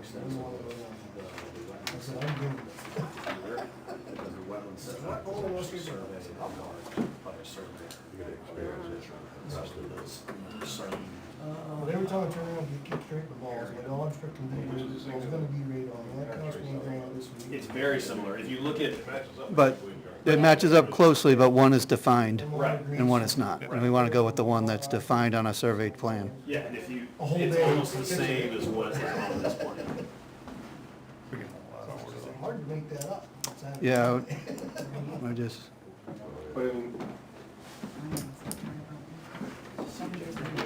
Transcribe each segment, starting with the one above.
I said, I'm good with it. But every time I turn around to keep straight with balls, my dog's freaking deer, is gonna be radon, and that cost me $1,000 this week. It's very similar. If you look at, But it matches up closely, but one is defined Right. and one is not. And we want to go with the one that's defined on a surveyed plan. yeah, and if you, A whole it's day. almost the same as what is on this plan. It's hard to make that up. It's that- Yeah, I just,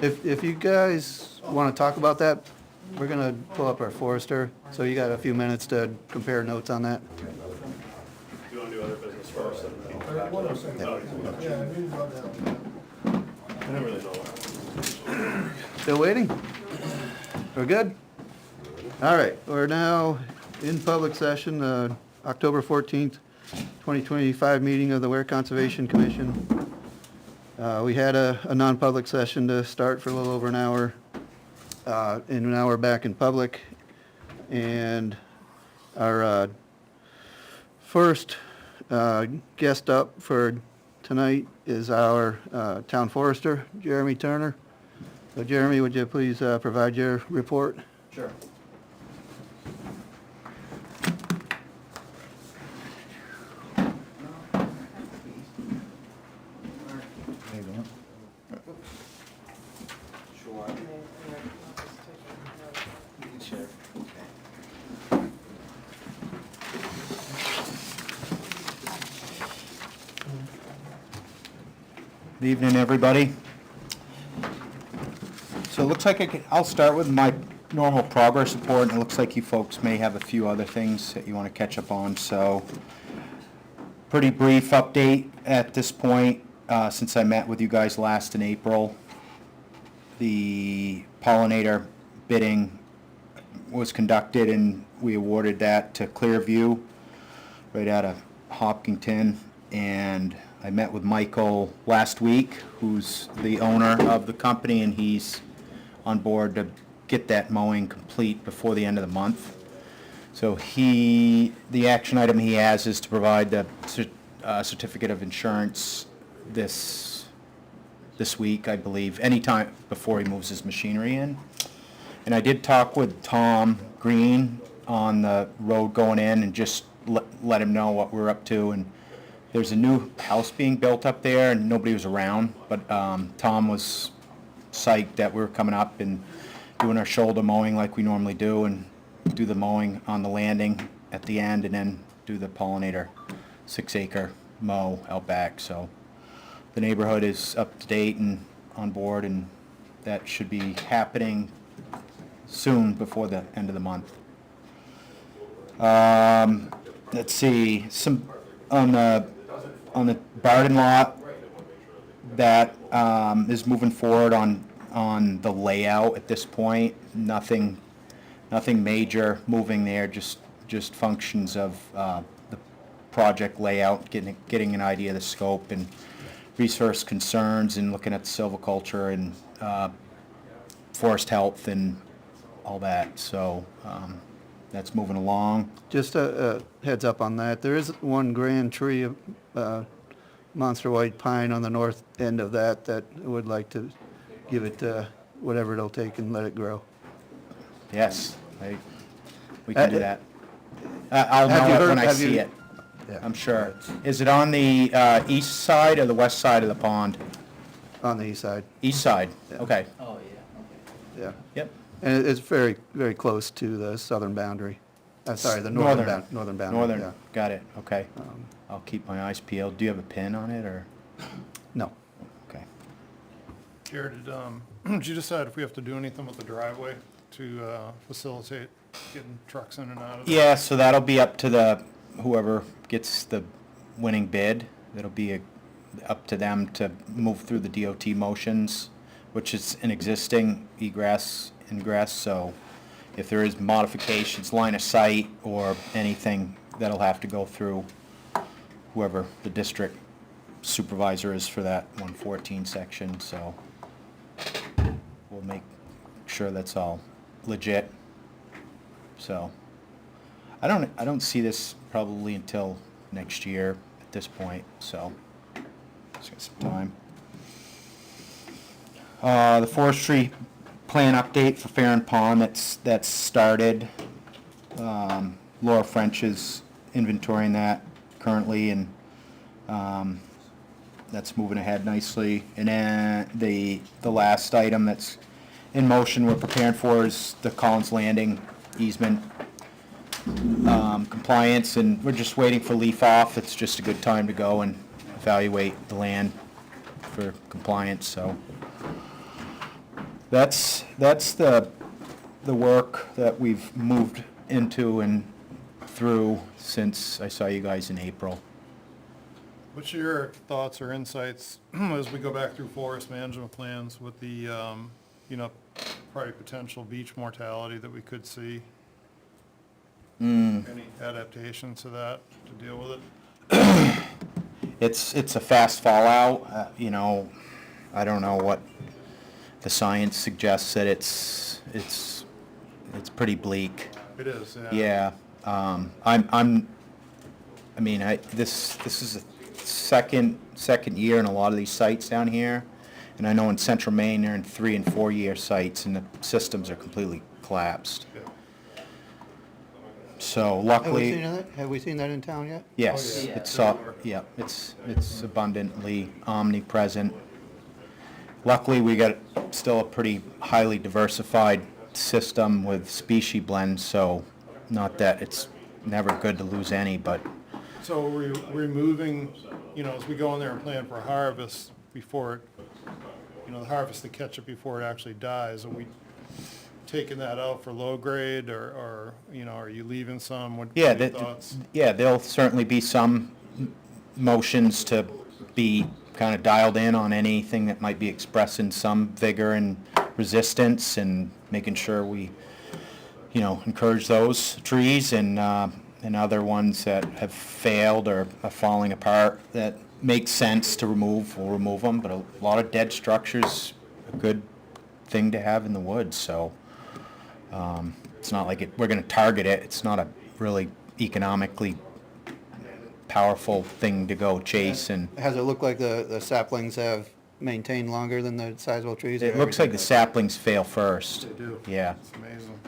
if you guys want to talk about that, we're going to pull up our forester. So you got a few minutes to compare notes on that. You wanna do other business first? Or 1%. Yeah, I knew about that one. I don't really know. Still waiting? We're good? All right, we're now in public session, October 14th, 2025 meeting of the Ware Conservation Commission. We had a non-public session to start for a little over an hour, and now we're back in public. And our first guest up for tonight is our town forester, Jeremy Turner. So Jeremy, would you please provide your report? Sure. Sure. You can share. Good evening, everybody. So it looks like I'll start with my normal progress report, and it looks like you folks may have a few other things that you want to catch up on, so pretty brief update at this point, since I met with you guys last in April. The pollinator bidding was conducted, and we awarded that to Clearview right out of Hopkinton, and I met with Michael last week, who's the owner of the company, and he's on board to get that mowing complete before the end of the month. So the action item he has is to provide the certificate of insurance this week, I believe, anytime before he moves his machinery in. And I did talk with Tom Green on the road going in and just let him know what we're up to. And there's a new house being built up there, and nobody was around, but Tom was psyched that we were coming up and doing our shoulder mowing like we normally do, and do the mowing on the landing at the end, and then do the pollinator 6-acre mow out back. So the neighborhood is up to date and on board, and that should be happening soon before the end of the month. Let's see, some on the Barden lot, that is moving forward on the layout at this point. Nothing major moving there, just functions of the project layout, getting an idea of the scope and resource concerns, and looking at silviculture and forest health and all that. So that's moving along. Just a heads up on that. There is one grand tree, monster white pine on the north end of that I would like to give it whatever it'll take and let it grow. Yes, we can do that. I'll Have you know it heard- when I have see you- it, Yeah. I'm sure. Is it on the east side or the west side of the pond? On the east side, East side, Yeah. okay. Oh, yeah, yeah. Yep. And it's very, very close to the southern boundary. Sorry, the northern boundary. Northern, yeah. got it, okay. Um, I'll keep my eyes peeled. Do you have a pin on it, or? No. Okay. Jared, did you decide if we have to do anything with the driveway to facilitate getting trucks in and out of there? Yeah, so that'll be up to whoever gets the winning bid. It'll be up to them to move through the DOT motions, which is an existing egress, ingress, so if there is modifications, line of sight, or anything, that'll have to go through whoever the district supervisor is for that 114 section, so we'll make sure that's all legit. So, I don't see this probably until next year at this point, so it's got some time. The forestry plan update for Farron Pond, that's started. Laura French is inventorying that currently, and that's moving ahead nicely. And then the last item that's in motion we're preparing for is the Collins Landing easement compliance, and we're just waiting for leaf off. It's just a good time to go and evaluate the land for compliance, so that's the work that we've moved into and through since I saw you guys in April. What's your thoughts or insights as we go back through forest management plans with the, probably potential beach mortality that we could see? Any adaptations to that to deal with it? It's a fast fallout, I don't know what the science suggests that it's pretty bleak. It is, yeah. Yeah, this is the second year in a lot of these sites down here, and I know in Central Maine they're in 3- and 4-year sites, and the systems are completely collapsed. Yeah. So Have we luckily, seen that? Have we seen that in town yet? yes, Oh, yeah. it's all, yeah, it's abundantly omnipresent. Luckily, we got still a pretty highly diversified system with species blends, so not that it's never good to lose any, but So we're removing, as we go in there and plan for harvest before, the harvest to catch it before it actually dies, are we taking that out for low grade, or are you leaving some? What yeah, are your thoughts? there'll certainly be some motions to be kind of dialed in on anything that might be expressing some vigor and resistance, and making sure we, encourage those trees, and other ones that have failed or are falling apart that make sense to remove, we'll remove them. But a lot of dead structures, a good thing to have in the woods, so it's not like we're going to target it. It's not a really economically powerful thing to go chase, and Has it looked like the saplings have maintained longer than the sizable trees? it looks like the saplings fail first. They do. Yeah, It's amazing.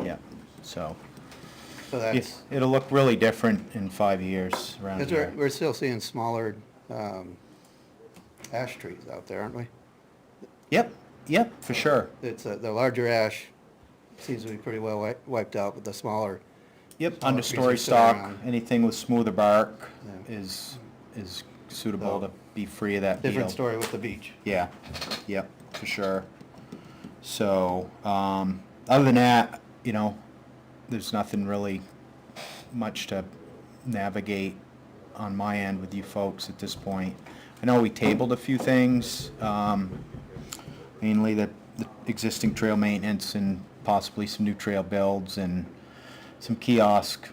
yeah, so So that's, it'll look really different in 5 years around because here. we're still seeing smaller ash trees out there, aren't we? Yep, for sure. It's, the larger ash seems to be pretty well wiped out, but the smaller, Yep, Smaller understory trees are still stock, around. anything with smoother bark Yeah. is suitable So, to be free of that deal. different story with the beach. Yeah, yep, for sure. So, other than that, there's nothing really much to navigate on my end with you folks at this point. I know we tabled a few things, mainly the existing trail maintenance and possibly some new trail builds and some kiosk,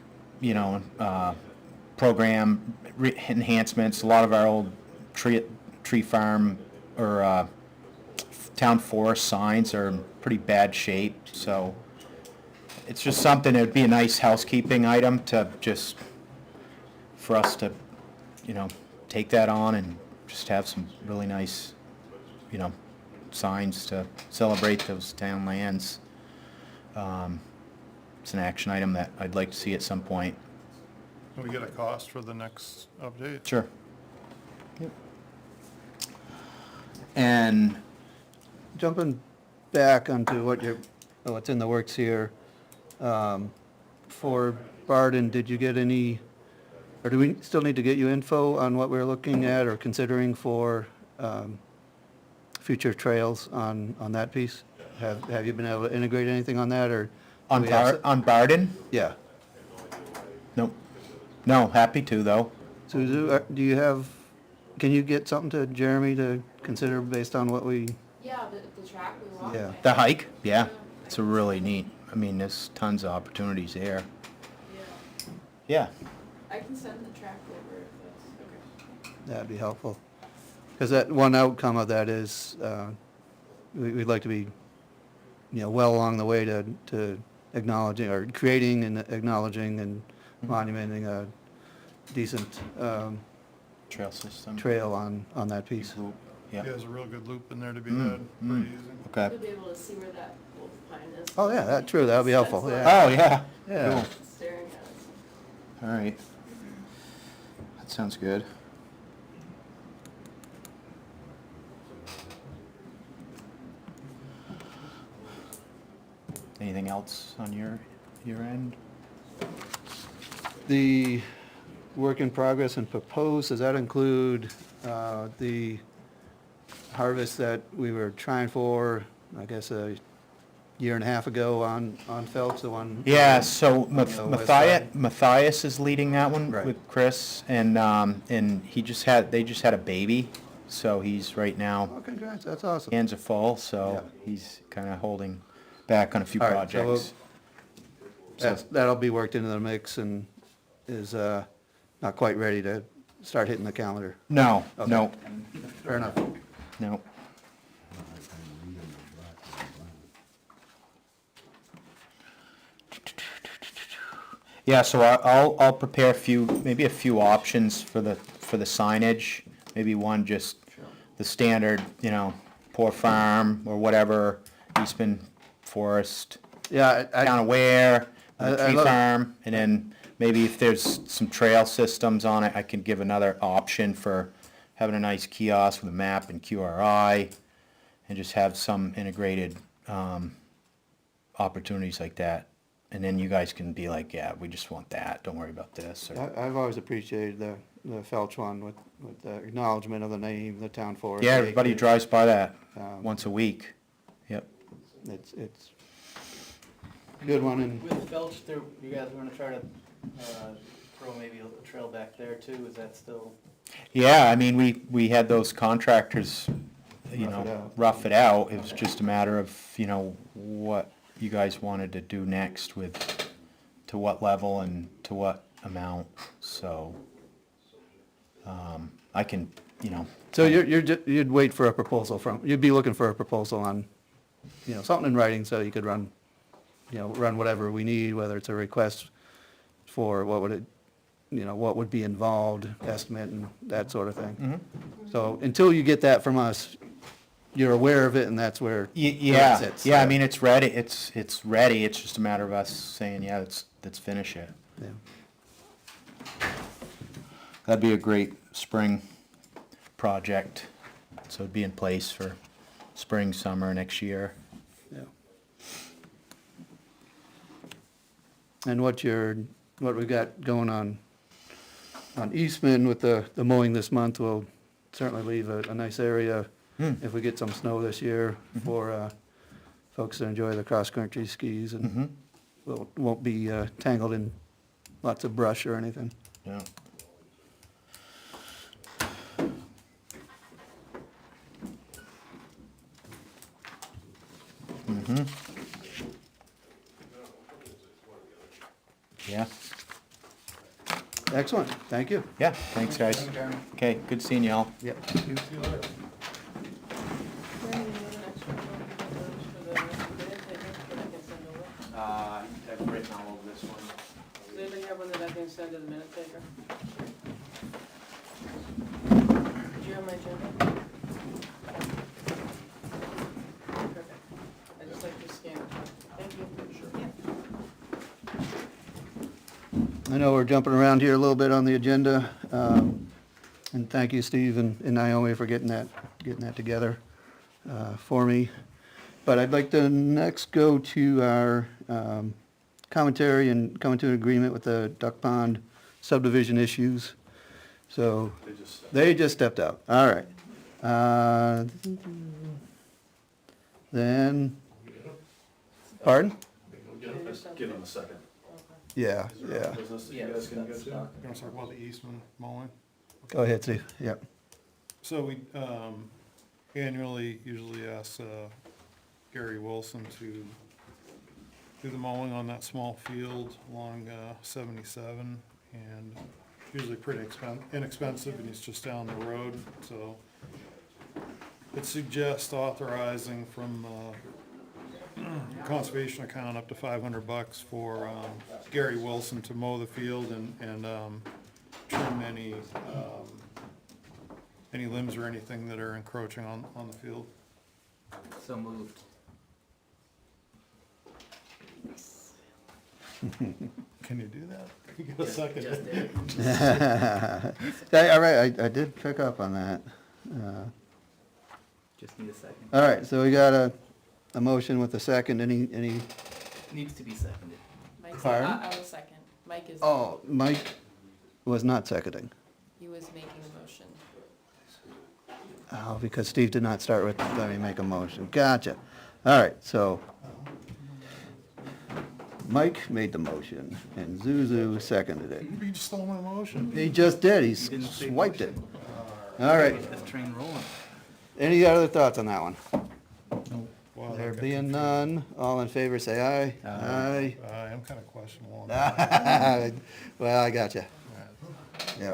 program enhancements. A lot of our old tree farm or town forest signs are in pretty bad shape, so it's just something that would be a nice housekeeping item to just, for us to, take that on and just have some really nice, signs to celebrate those town lands. It's an action item that I'd like to see at some point. Can we get a cost for the next update? Sure. Yep. And Jumping back onto what's in the works here, for Barden, did you get any, or do we still need to get you info on what we're looking at or considering for future trails on that piece? Have you been able to integrate anything on that, or? do on we have on Barden? Yeah. Nope. No, happy to though. Suzu, do you have, can you get something to Jeremy to consider based on what we, Yeah, the track we walked. Yeah. The hike, yeah, it's a really neat, there's tons of opportunities there. Yeah. Yeah, I can send the track over if that's okay. that'd be helpful? Because that one outcome of that is, we'd like to be, well along the way to acknowledging, or creating and acknowledging and monumenting a decent Trail system. trail on that piece. Loop. Yeah, There's a real good loop in there to be had, pretty easy. okay. You'll be able to see where that wolf pine is. Oh, yeah, that, true, that would be helpful, That's yeah. Oh, yeah. Yeah. Cool. Staring at us. All right. That sounds good. Anything else on your end? The work in progress and proposed, does that include the harvest that we were trying for, I guess, a year and a half ago on Phelps, the one? Yeah, so the west side. Matthias is leading that one Right. with Chris, and they just had a baby, so he's right now, Oh, congrats, that's awesome. hands are full, so he's kinda holding back on a few All right, so projects. That'll be worked into the mix and is not quite ready to start hitting the calendar. No, Okay. no, Fair enough. no. Yeah, so I'll prepare maybe a few options for the signage. Maybe one just the standard, Poor Farm or whatever, Eastman Forest, Yeah, Town of Ware, I the Tree love it. Farm, and then maybe if there's some trail systems on it, I can give another option for having a nice kiosk with a map and QRI, and just have some integrated opportunities like that. And then you guys can be like, yeah, we just want that, don't worry about this. Or, I've always appreciated the Felch one with the acknowledgement of the name, the town forest. yeah, the everybody acreage. drives by that Once a week. Yep. It's a good one, and With Felch, there, you guys are gonna try to, throw maybe a trail back there too, is that still? Yeah, I mean, we had those contractors, Rough it out. rough it out. It was just a matter of, what you guys wanted to do next to what level and to what amount, so, I can, so you'd wait for a proposal you'd be looking for a proposal on, something in writing so you could run whatever we need, whether it's a request for what would be involved, estimate and that sort of thing. Mhm. So until you get that from us, you're aware of it and that's where Yeah, it sits. yeah, I mean, it's ready, it's ready, it's just a matter of us saying, yeah, let's finish it. Yeah. That'd be a great spring project, so it'd be in place for spring, summer next year. Yeah. And what we've got going on Eastman with the mowing this month will certainly leave a nice area if we get some snow this year for folks to enjoy the cross-country skis and won't be tangled in lots of brush or anything. Yeah. Yeah, Excellent, thank you. yeah, thanks, guys. Okay, good seeing y'all. Yep. Brandon, you have an extra one of those for the minute taker that I can send over? I've written all over this one. Does anybody have one that I can send to the minute taker? Do you have my agenda? Perfect. I just like to scan it. Thank you. Sure. Yeah. I know we're jumping around here a little bit on the agenda, and thank you, Steve and Naomi, for getting that together for me. But I'd like to next go to our commentary and come to an agreement with the Duck Pond subdivision issues. So, they just stepped out, all right. Then, pardon? Give them a second. Yeah, Is there yeah. other business that you guys can get to? You're gonna talk about the Eastman mowing? Go ahead, Steve, yep. So we annually usually ask Gary Wilson to do the mowing on that small field along 77, and usually pretty inexpensive, and he's just down the road, so it suggests authorizing from conservation account up to $500 for Gary Wilson to mow the field and trim any limbs or anything that are encroaching on the field. So moved. Can you do that? You got a second? Just did. Hey, all right, I did pick up on that. Just need a second. All right, so we got a motion with a second. Any, Needs to be seconded. Mike's, Pardon? I will second. Mike is, oh, Mike was not seconding. he was making a motion. Oh, because Steve did not start with, let me make a motion. Gotcha. All right, so Mike made the motion and Zuzu seconded it. You just stole my motion. He just did, he Didn't say swiped it. motion. All right, Get this train rolling. any other thoughts on that one? Wow, There that got being none, all in favor say aye. Aye. I am kind of questionable on that. Well, I got you. Yeah,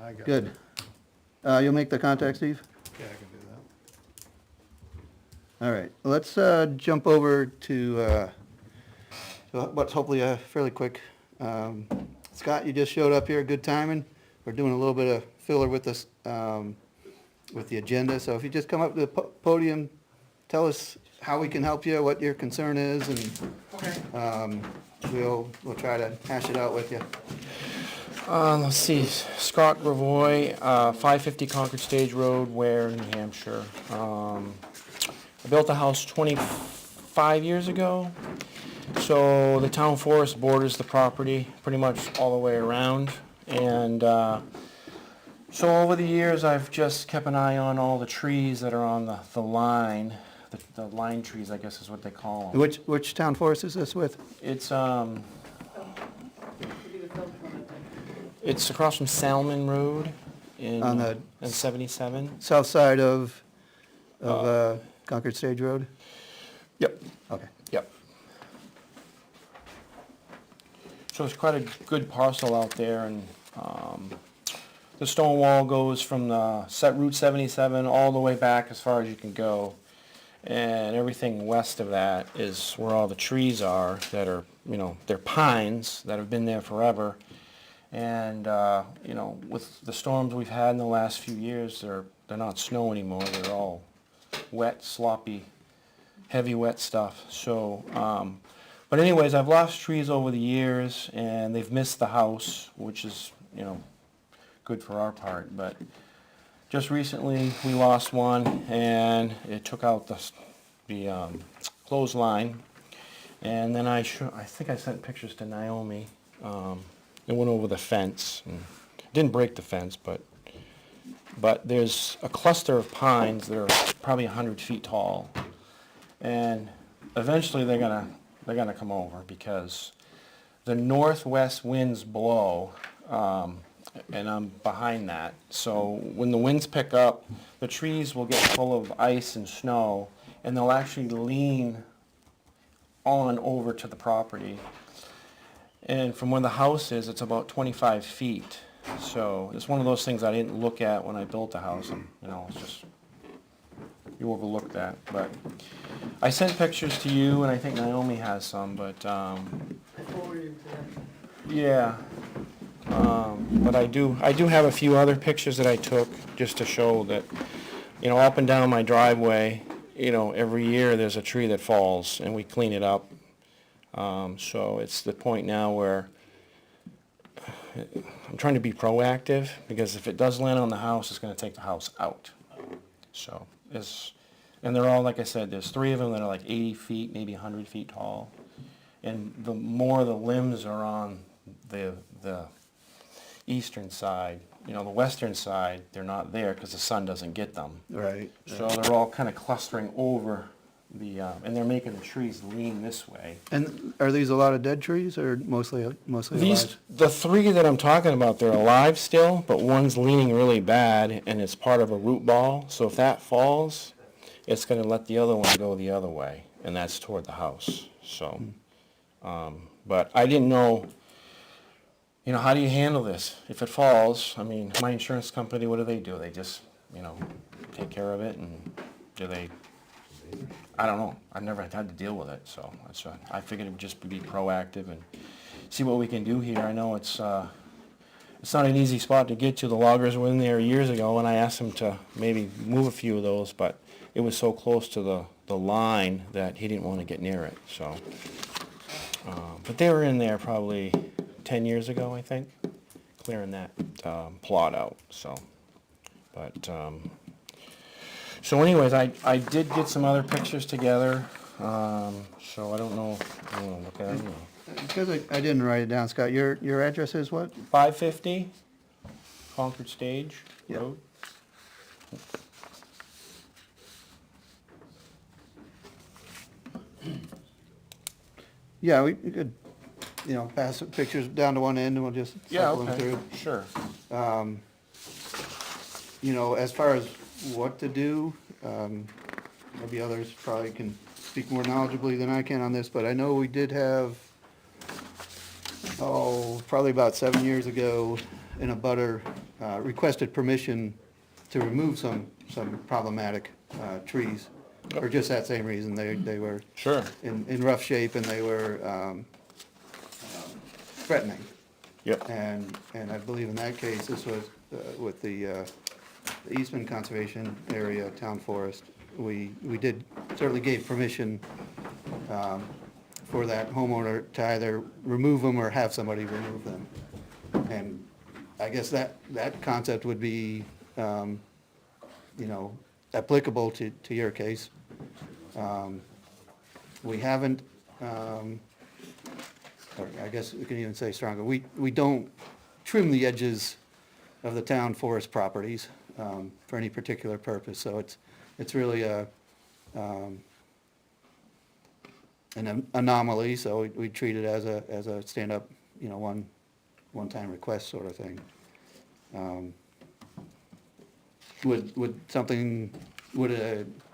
I got it. good. You'll make the contact, Steve? Yeah, I can do that. All right, let's jump over to what's hopefully a fairly quick. Scott, you just showed up here, good timing. We're doing a little bit of filler with this, with the agenda, so if you just come up to the podium, tell us how we can help you, what your concern is, and we'll try to hash it out with you. Let's see, Scott Gravoy, 550 Concord Stage Road, Ware, New Hampshire. I built a house 25 years ago, so the town forest borders the property pretty much all the way around. And so over the years, I've just kept an eye on all the trees that are on the line, the line trees, I guess is what they call them. Which town forest is this with? It's, Could be the Phil Plymouth. It's across from Salmon Road in On the- 77. South side of Concord Stage Road? Yep. Okay. Yep. So it's quite a good parcel out there, and the stone wall goes from the Route 77 all the way back as far as you can go. And everything west of that is where all the trees are that are, they're pines that have been there forever. And, with the storms we've had in the last few years, they're not snow anymore. They're all wet, sloppy, heavy wet stuff. So, but anyways, I've lost trees over the years, and they've missed the house, which is, good for our part. But just recently, we lost one, and it took out the clothesline. And then I think I sent pictures to Naomi. It went over the fence, and didn't break the fence, but there's a cluster of pines that are probably 100 feet tall, and eventually they're gonna come over because the northwest winds blow, and I'm behind that. So when the winds pick up, the trees will get full of ice and snow, and they'll actually lean on over to the property. And from where the house is, it's about 25 feet. So it's one of those things I didn't look at when I built the house, and, it's just, you overlook that. But I sent pictures to you, and I think Naomi has some, but, I forwarded to them. yeah. But I do have a few other pictures that I took just to show that, up and down my driveway, every year there's a tree that falls, and we clean it up. So it's the point now where I'm trying to be proactive, because if it does land on the house, it's going to take the house out. So and they're all, like I said, there's 3 of them that are like 80 feet, maybe 100 feet tall. And the more the limbs are on the eastern side, the western side, they're not there because the sun doesn't get them. Right. So they're all kind of clustering over and they're making the trees lean this way. And are these a lot of dead trees or mostly alive? The 3 that I'm talking about, they're alive still, but one's leaning really bad, and it's part of a root ball. So if that falls, it's going to let the other one go the other way, and that's toward the house. So, but I didn't know, how do you handle this? If it falls, my insurance company, what do? They just, take care of it, and do they I don't know. I've never had to deal with it, so that's why I figured it would just be proactive and see what we can do here. I know it's not an easy spot to get to. The loggers were in there years ago, and I asked them to maybe move a few of those, but it was so close to the line that he didn't want to get near it, so. But they were in there probably 10 years ago, I think, clearing that plot out, so. But, so anyways, I did get some other pictures together, so I don't know if you want to look at them. Because I didn't write it down, Scott, your address is what? 550 Concord Stage Yep. Road. Yeah, we could, pass the pictures down to one end and we'll just Yeah, cycle them okay, through. sure. As far as what to do, maybe others probably can speak more knowledgeably than I can on this, but I know we did have, probably about 7 years ago, in a butter, requested permission to remove some problematic trees, for just that same reason. They were Sure. in rough shape and they were threatening. Yep. And I believe in that case, this was with the Eastman Conservation Area Town Forest. We did, certainly gave permission for that homeowner to either remove them or have somebody remove them. And I guess that concept would be, applicable to your case. We haven't, or I guess we can even say stronger, we don't trim the edges of the town forest properties for any particular purpose, so it's really an anomaly, so we treat it as a stand-up, one-time request sort of thing. Would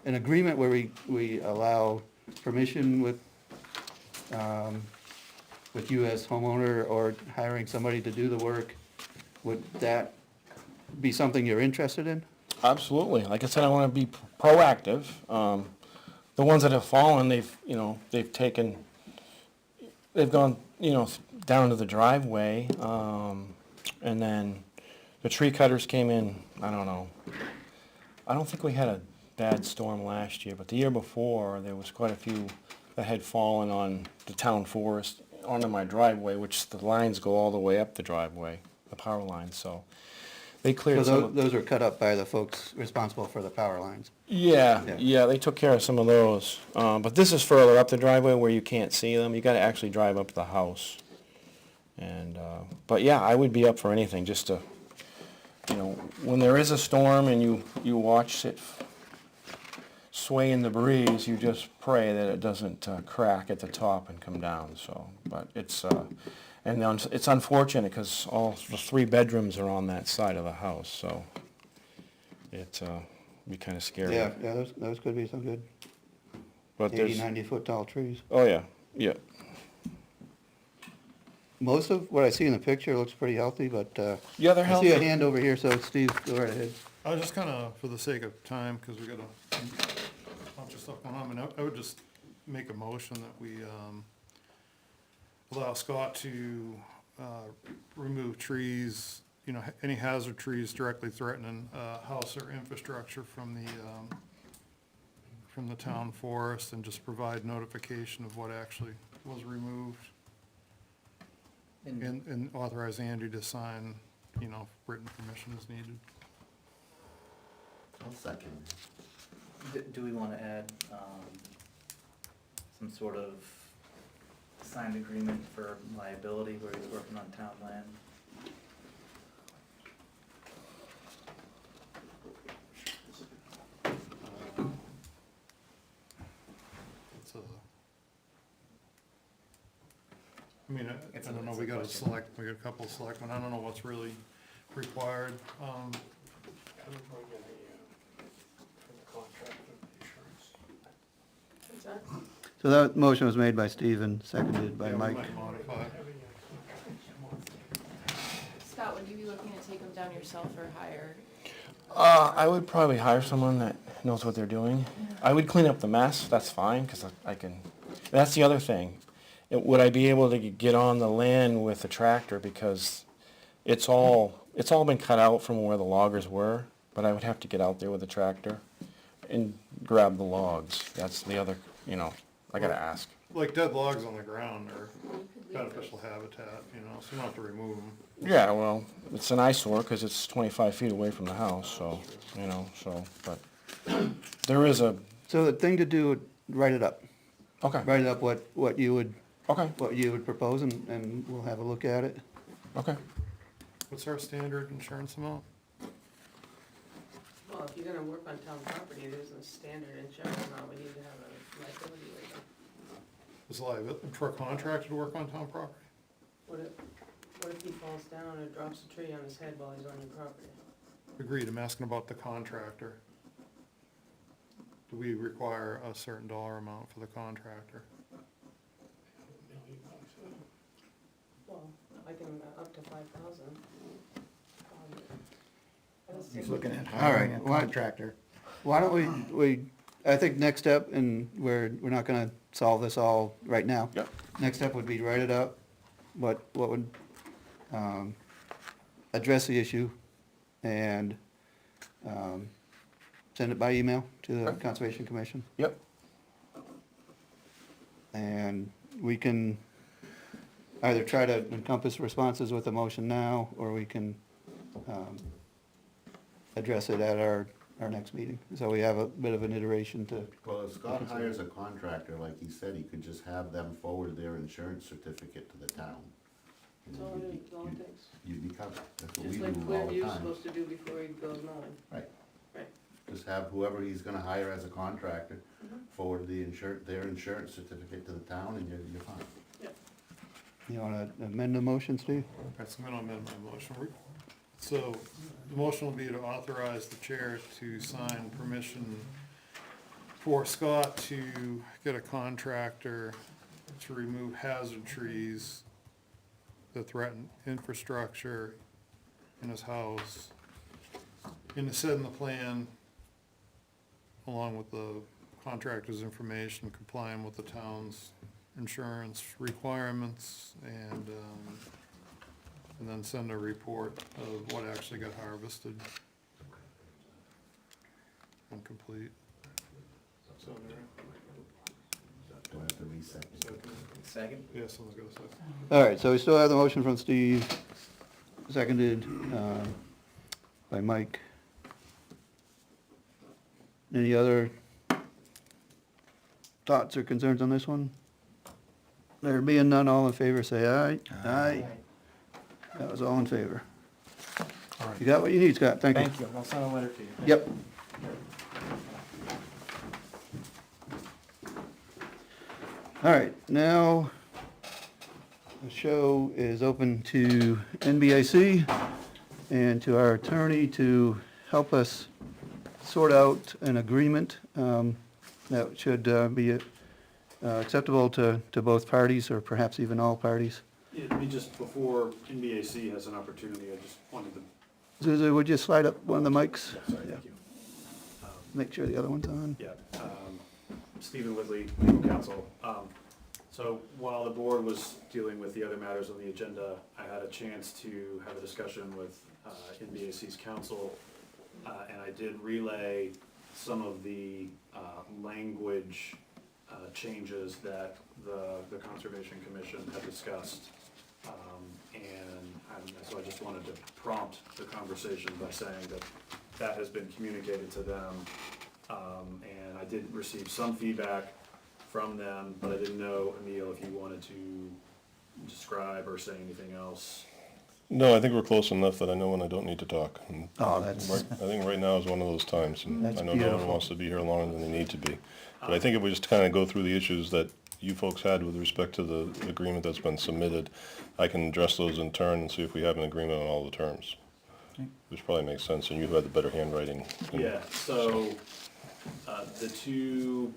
an agreement where we allow permission with you as homeowner or hiring somebody to do the work, would that be something you're interested in? Absolutely. Like I said, I want to be proactive. The ones that have fallen, they've gone, down to the driveway, and then the tree cutters came in, I don't know. I don't think we had a bad storm last year, but the year before, there was quite a few that had fallen on the town forest, onto my driveway, which the lines go all the way up the driveway, the power lines, so they cleared some So of. those are cut up by the folks responsible for the power lines. Yeah, they took care of some of those. But this is further up the driveway where you can't see them. You gotta actually drive up to the house. And, but yeah, I would be up for anything, just to, when there is a storm and you watch it sway in the breeze, you just pray that it doesn't crack at the top and come down, so. But it's, it's unfortunate because all the 3 bedrooms are on that side of the house, so it be kind of scary. Yeah, those could be some good But 80, there's, 90-foot tall trees. oh yeah. Most of what I see in the picture looks pretty healthy, but Yeah, they're I see a healthy. hand over here, so Steve, go right ahead. I was just kind of, for the sake of time, because we got a bunch of stuff going on, I would just make a motion that we allow Scott to remove trees, any hazard trees directly threatening house or infrastructure from the town forest, and just provide notification of what actually was removed, and authorize Andy to sign, if written permission is needed. I'll second. Do we want to add some sort of signed agreement for liability where he's working on town land? It's I don't know, we got a couple of selectmen, I don't know what's really required. What's that? So that motion was made by Steve and seconded by Yeah, we Mike. might modify it. Scott, would you be looking to take them down yourself or hire? I would probably hire someone that knows what they're doing. I would clean up the mess, that's fine, because I can, that's the other thing. Would I be able to get on the land with the tractor, because it's all been cut out from where the loggers were, but I would have to get out there with the tractor and grab the logs. That's the other, I gotta ask. Like dead logs on the ground are beneficial habitat, so you don't have to remove them. Yeah, well, it's an eyesore because it's 25 feet away from the house, so, but there is a, So the thing to do, would write it up. okay, Write it up what you would propose, and we'll have a look at it. okay. What's our standard insurance amount? Well, if you're gonna work on town property, there's a standard insurance amount, we need to have a liability waiver. Is liability for a contractor to work on town property? What if he falls down or drops a tree on his head while he's on your property? Agreed, I'm asking about the contractor. Do we require a certain dollar amount for the contractor? Well, I can, up to 5,000. He's looking at All right, hiring a why- contractor. Why don't we, I think next step, and we're not gonna solve this all right now. Yep. Next step would be to write it up, what would, address the issue, and, send it by email to the Okay. Conservation Commission. Yep. And we can either try to encompass responses with a motion now, or we can, address it at our next meeting. So we have a bit of an iteration to, Well, if Scott hires a contractor, like he said, he could just have them forward their insurance certificate to the town. And That's all you'd be- it takes. You'd be covered, that's what we Just do like all the Clearview's time. supposed to do before he goes mowing. Right. Right. Just have whoever he's gonna hire as a contractor Mhm. forward their insurance certificate to the town, and you're fine. you wanna amend the motion, Steve? Alright, so I'm gonna amend my motion. So, the motion will be to authorize the chair to sign permission for Scott to get a contractor to remove hazard trees that threaten infrastructure in his house, and to set in the plan, along with the contractor's information, complying with the town's insurance requirements, and then send a report of what actually got harvested and complete. So, Do I have to reset? Second? yeah, someone's got a second. All right, so we still have the motion from Steve, seconded by Mike. Any other thoughts or concerns on this one? There being none, all in favor, say aye. Aye. That was all in favor. All right. You got what you need, Scott, thank you. Thank you, I'll send a letter to you. Yep. All right, now the show is open to NBAC and to our attorney to help us sort out an agreement that should be acceptable to both parties, or perhaps even all parties. Yeah, let me just, before NBAC has an opportunity, I just wanted to, Zuzu, would you slide up one of the mics? yeah, sorry, thank you. Make sure the other one's on. Yeah, Stephen Whitley, legal counsel. So while the board was dealing with the other matters on the agenda, I had a chance to have a discussion with NBAC's counsel, and I did relay some of the language changes that the Conservation Commission had discussed. So I just wanted to prompt the conversation by saying that that has been communicated to them. And I did receive some feedback from them, but I didn't know, Emil, if you wanted to describe or say anything else. No, I think we're close enough that I know when I don't need to talk. And Oh, that's- I think right now is one of those times, and That's I know no one beautiful. wants to be here longer than they need to be. But I think if we just kind of go through the issues that you folks had with respect to the agreement that's been submitted, I can address those in turn and see if we have an agreement on all the terms. Which probably makes sense, and you had the better handwriting. Yeah, so the two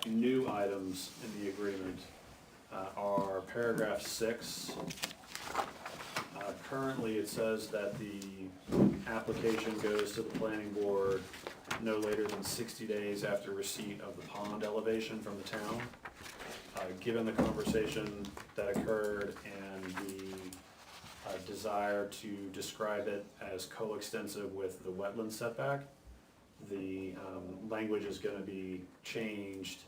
new items in the agreement are paragraph 6. Currently, it says that the application goes to the planning board no later than 60 days after receipt of the pond elevation from the town. Given the conversation that occurred and the desire to describe it as coextensive with the wetland setback, the language is going to be changed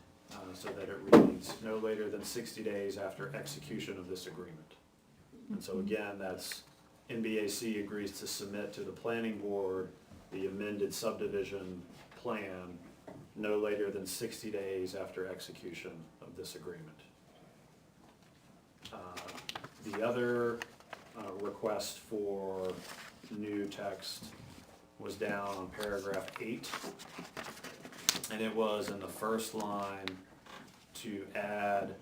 so that it reads no later than 60 days after execution of this agreement. And so again, that's NBAC agrees to submit to the planning board the amended subdivision plan no later than 60 days after execution of this agreement. The other request for new text was down on paragraph 8, and it was in the first line to add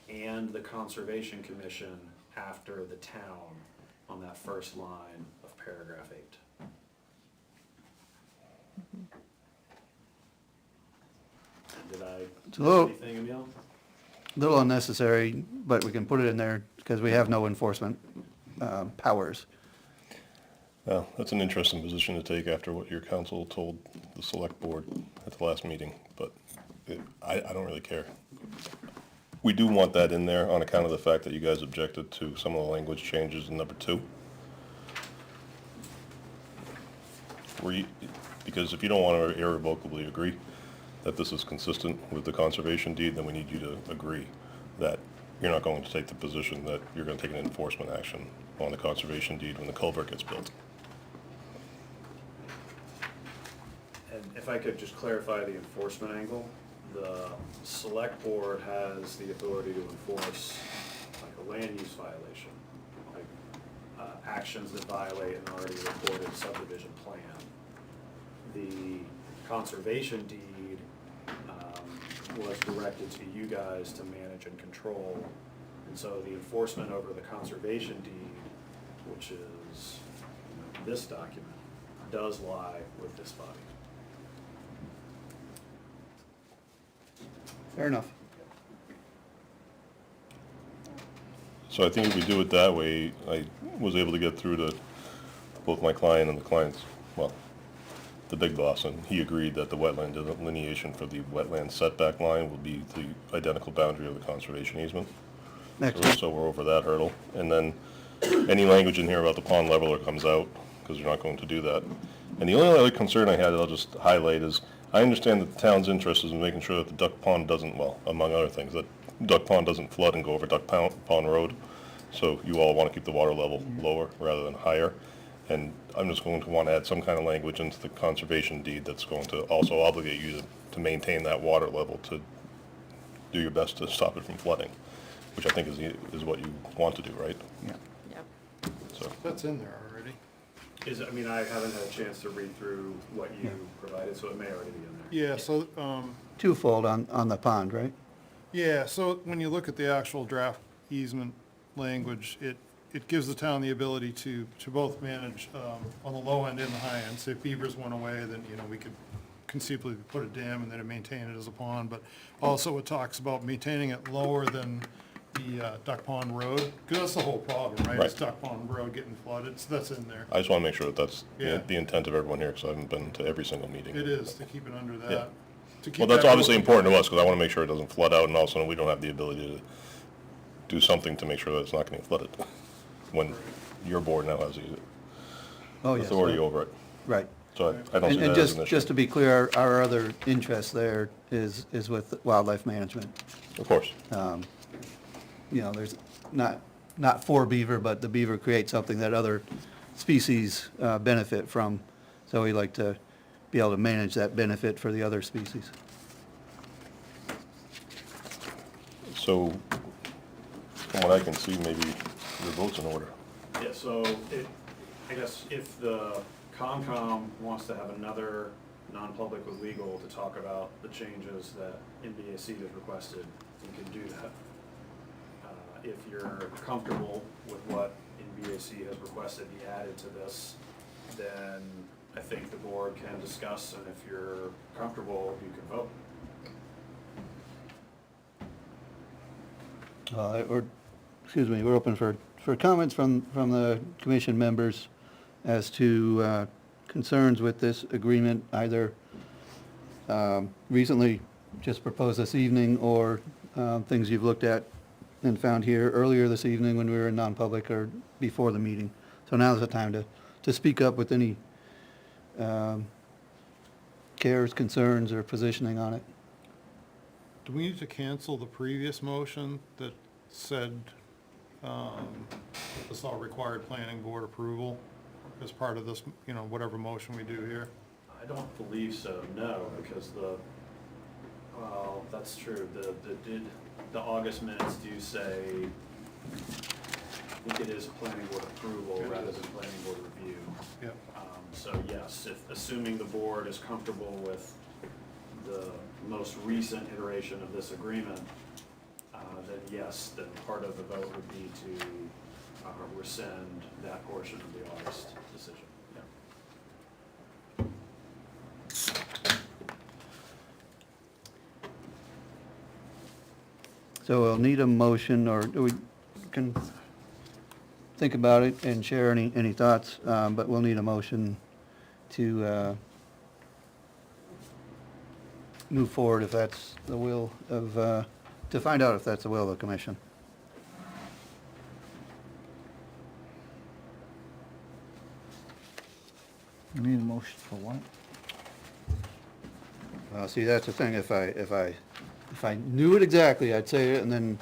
"and the Conservation Commission" after the town on that first line of paragraph 8. And did I It's a little- miss anything, Emil? Little unnecessary, but we can put it in there because we have no enforcement powers. Well, that's an interesting position to take after what your counsel told the select board at the last meeting, but I don't really care. We do want that in there on account of the fact that you guys objected to some of the language changes in number 2. Because if you don't want to irrevocably agree that this is consistent with the conservation deed, then we need you to agree that you're not going to take the position that you're going to take an enforcement action on the conservation deed when the culvert gets built. And if I could just clarify the enforcement angle, the select board has the authority to enforce like a land use violation, like actions that violate an already recorded subdivision plan. The conservation deed was directed to you guys to manage and control. And so the enforcement over the conservation deed, which is this document, does lie with this body. Fair enough. So I think if we do it that way, I was able to get through to both my client and the client's, well, the big boss, and he agreed that the wetland delineation for the wetland setback line will be the identical boundary of the conservation easement. Excellent. So we're over that hurdle. And then any language in here about the pond leveler comes out, because you're not going to do that. And the only other concern I had that I'll just highlight is, I understand that the town's interest is in making sure that the duck pond doesn't, well, among other things, that duck pond doesn't flood and go over Duck Pond Road. So you all want to keep the water level lower rather than higher. And I'm just going to want to add some kind of language into the conservation deed that's going to also obligate you to maintain that water level, to do your best to stop it from flooding, which I think is what you want to do, right? Yeah. Yep. So, That's in there already. I mean, I haven't had a chance to read through what you provided, so it may already be in there. Yeah, so, Twofold on the pond, right? yeah, so when you look at the actual draft easement language, it gives the town the ability to both manage, on the low end and the high end. So if beavers went away, then, we could conceivably put a dam and then maintain it as a pond, but also it talks about maintaining it lower than the Duck Pond Road, because that's the whole problem, right? It's Right. Duck Pond Road getting flooded, so that's in there. I just want to make sure that that's Yeah. the intent of everyone here, because I haven't been to every single meeting. It is, to keep it under that. Yeah. To keep Well, that's that obviously real- important to us, because I want to make sure it doesn't flood out, and also we don't have the ability to do something to make sure that it's not getting flooded, when your board now has the Oh, yes. authority over it. Right. So I don't see And that as an just issue. to be clear, our other interest there is with wildlife management. Of course. There's not for beaver, but the beaver creates something that other species benefit from. So we like to be able to manage that benefit for the other species. So, from what I can see, maybe your vote's in order. Yeah, so I guess if the Concom wants to have another non-public with legal to talk about the changes that NBAC has requested, we can do that. If you're comfortable with what NBAC has requested be added to this, then I think the board can discuss, and if you're comfortable, you can vote. We're open for comments from the commission members as to concerns with this agreement, either recently just proposed this evening, or things you've looked at and found here earlier this evening when we were in non-public or before the meeting. So now's the time to speak up with any cares, concerns, or positioning on it. Do we need to cancel the previous motion that said, this all required planning board approval as part of this, you know, whatever motion we do here? I don't believe so, no, because well, that's true, the August minutes do say, I think it is planning board approval rather than planning board review. Yep. So yes, assuming the board is comfortable with the most recent iteration of this agreement, then yes, then part of the vote would be to rescind that portion of the August decision. Yeah. So we'll need a motion, or we can think about it and share any thoughts, but we'll need a motion to move forward if that's the will of, to find out if that's the will of the commission. You need a motion for what? See, that's the thing, if I knew it exactly, I'd say it, and then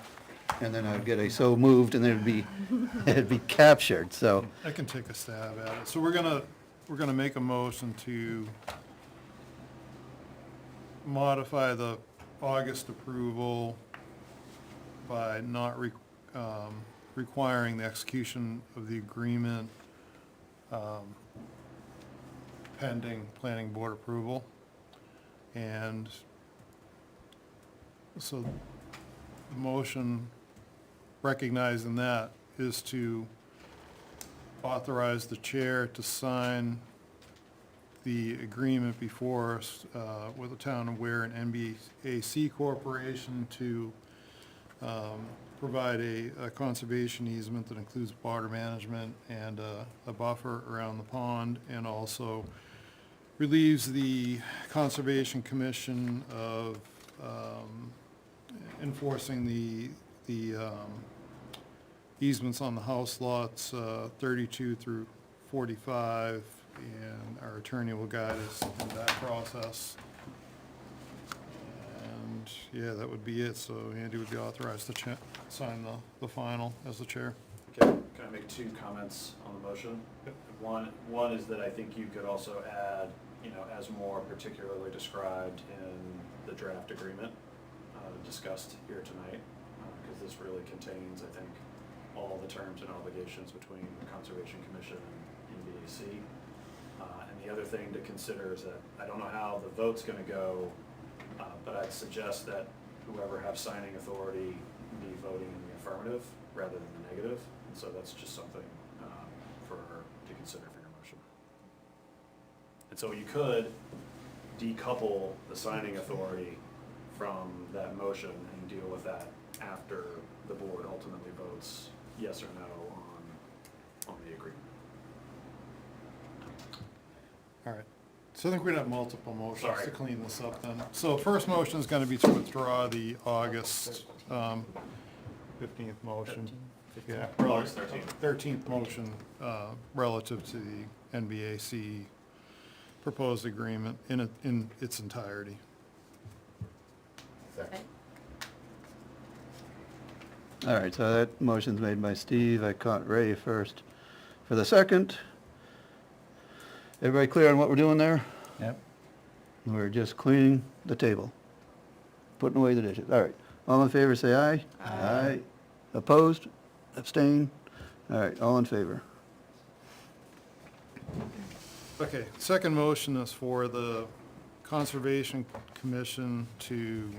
I'd get a so moved, and then it'd be captured, so. I can take a stab at it. So we're gonna make a motion to modify the August approval by not requiring the execution of the agreement pending planning board approval. And so the motion recognizing that is to authorize the chair to sign the agreement before us with the town of Ware and NBAC Corporation to provide a conservation easement that includes water management and a buffer around the pond, and also relieves the Conservation Commission of enforcing the easements on the house lots 32 through 45, and our attorney will guide us in that process. And, yeah, that would be it, so Andy would be authorized to sign the final as the chair. Okay, can I make two comments on the motion? One is that I think you could also add, as more particularly described in the draft agreement discussed here tonight, because this really contains, I think, all the terms and obligations between the Conservation Commission and NBAC. And the other thing to consider is that I don't know how the vote's gonna go, but I'd suggest that whoever has signing authority be voting in the affirmative rather than the negative. And so that's just something to consider for your motion. And so you could decouple the signing authority from that motion and deal with that after the board ultimately votes yes or no on the agreement. All right, so I think we're gonna have multiple motions Sorry. to clean this up then. So first motion is gonna be to withdraw the August 15th motion. Yeah, August 13th. 13th motion relative to the NBAC proposed agreement in its entirety. Second. All right, so that motion's made by Steve. I caught Ray first. For the second, everybody clear on what we're doing there? Yep. We're just cleaning the table, putting away the dishes. All right, all in favor, say aye. Aye. Opposed? Abstain? All right, all in favor. Okay, second motion is for the Conservation Commission to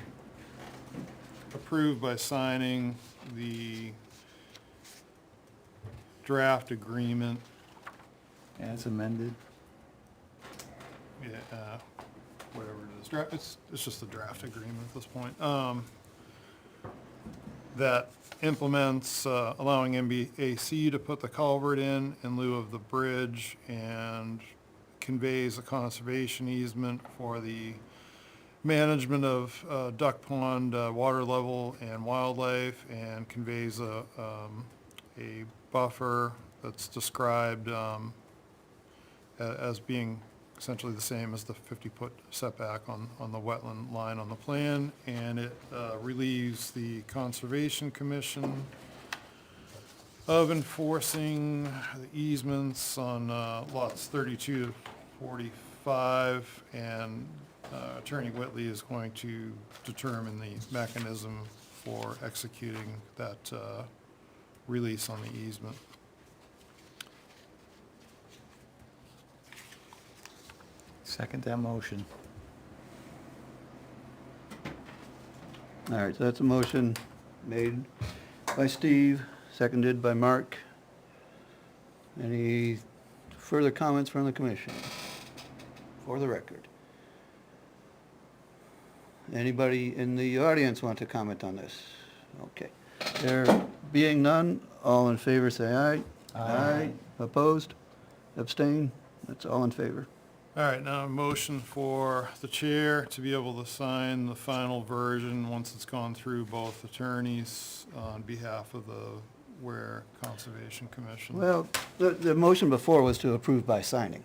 approve by signing the draft agreement. As amended. Yeah, whatever it is, it's just a draft agreement at this point. That implements allowing NBAC to put the culvert in lieu of the bridge, and conveys a conservation easement for the management of duck pond, water level and wildlife, and conveys a buffer that's described as being essentially the same as the 50-foot setback on the wetland line on the plan, and it relieves the Conservation Commission of enforcing the easements on lots 32 to 45, and Attorney Whitley is going to determine the mechanism for executing that release on the easement. Second that motion. All right, so that's a motion made by Steve, seconded by Mark. Any further comments from the commission? For the record. Anybody in the audience want to comment on this? Okay. There being none, all in favor say aye. Aye. Opposed? Abstain? That's all in favor. All right, now a motion for the chair to be able to sign the final version once it's gone through both attorneys on behalf of the Ware Conservation Commission. Well, the motion before was to approve by signing.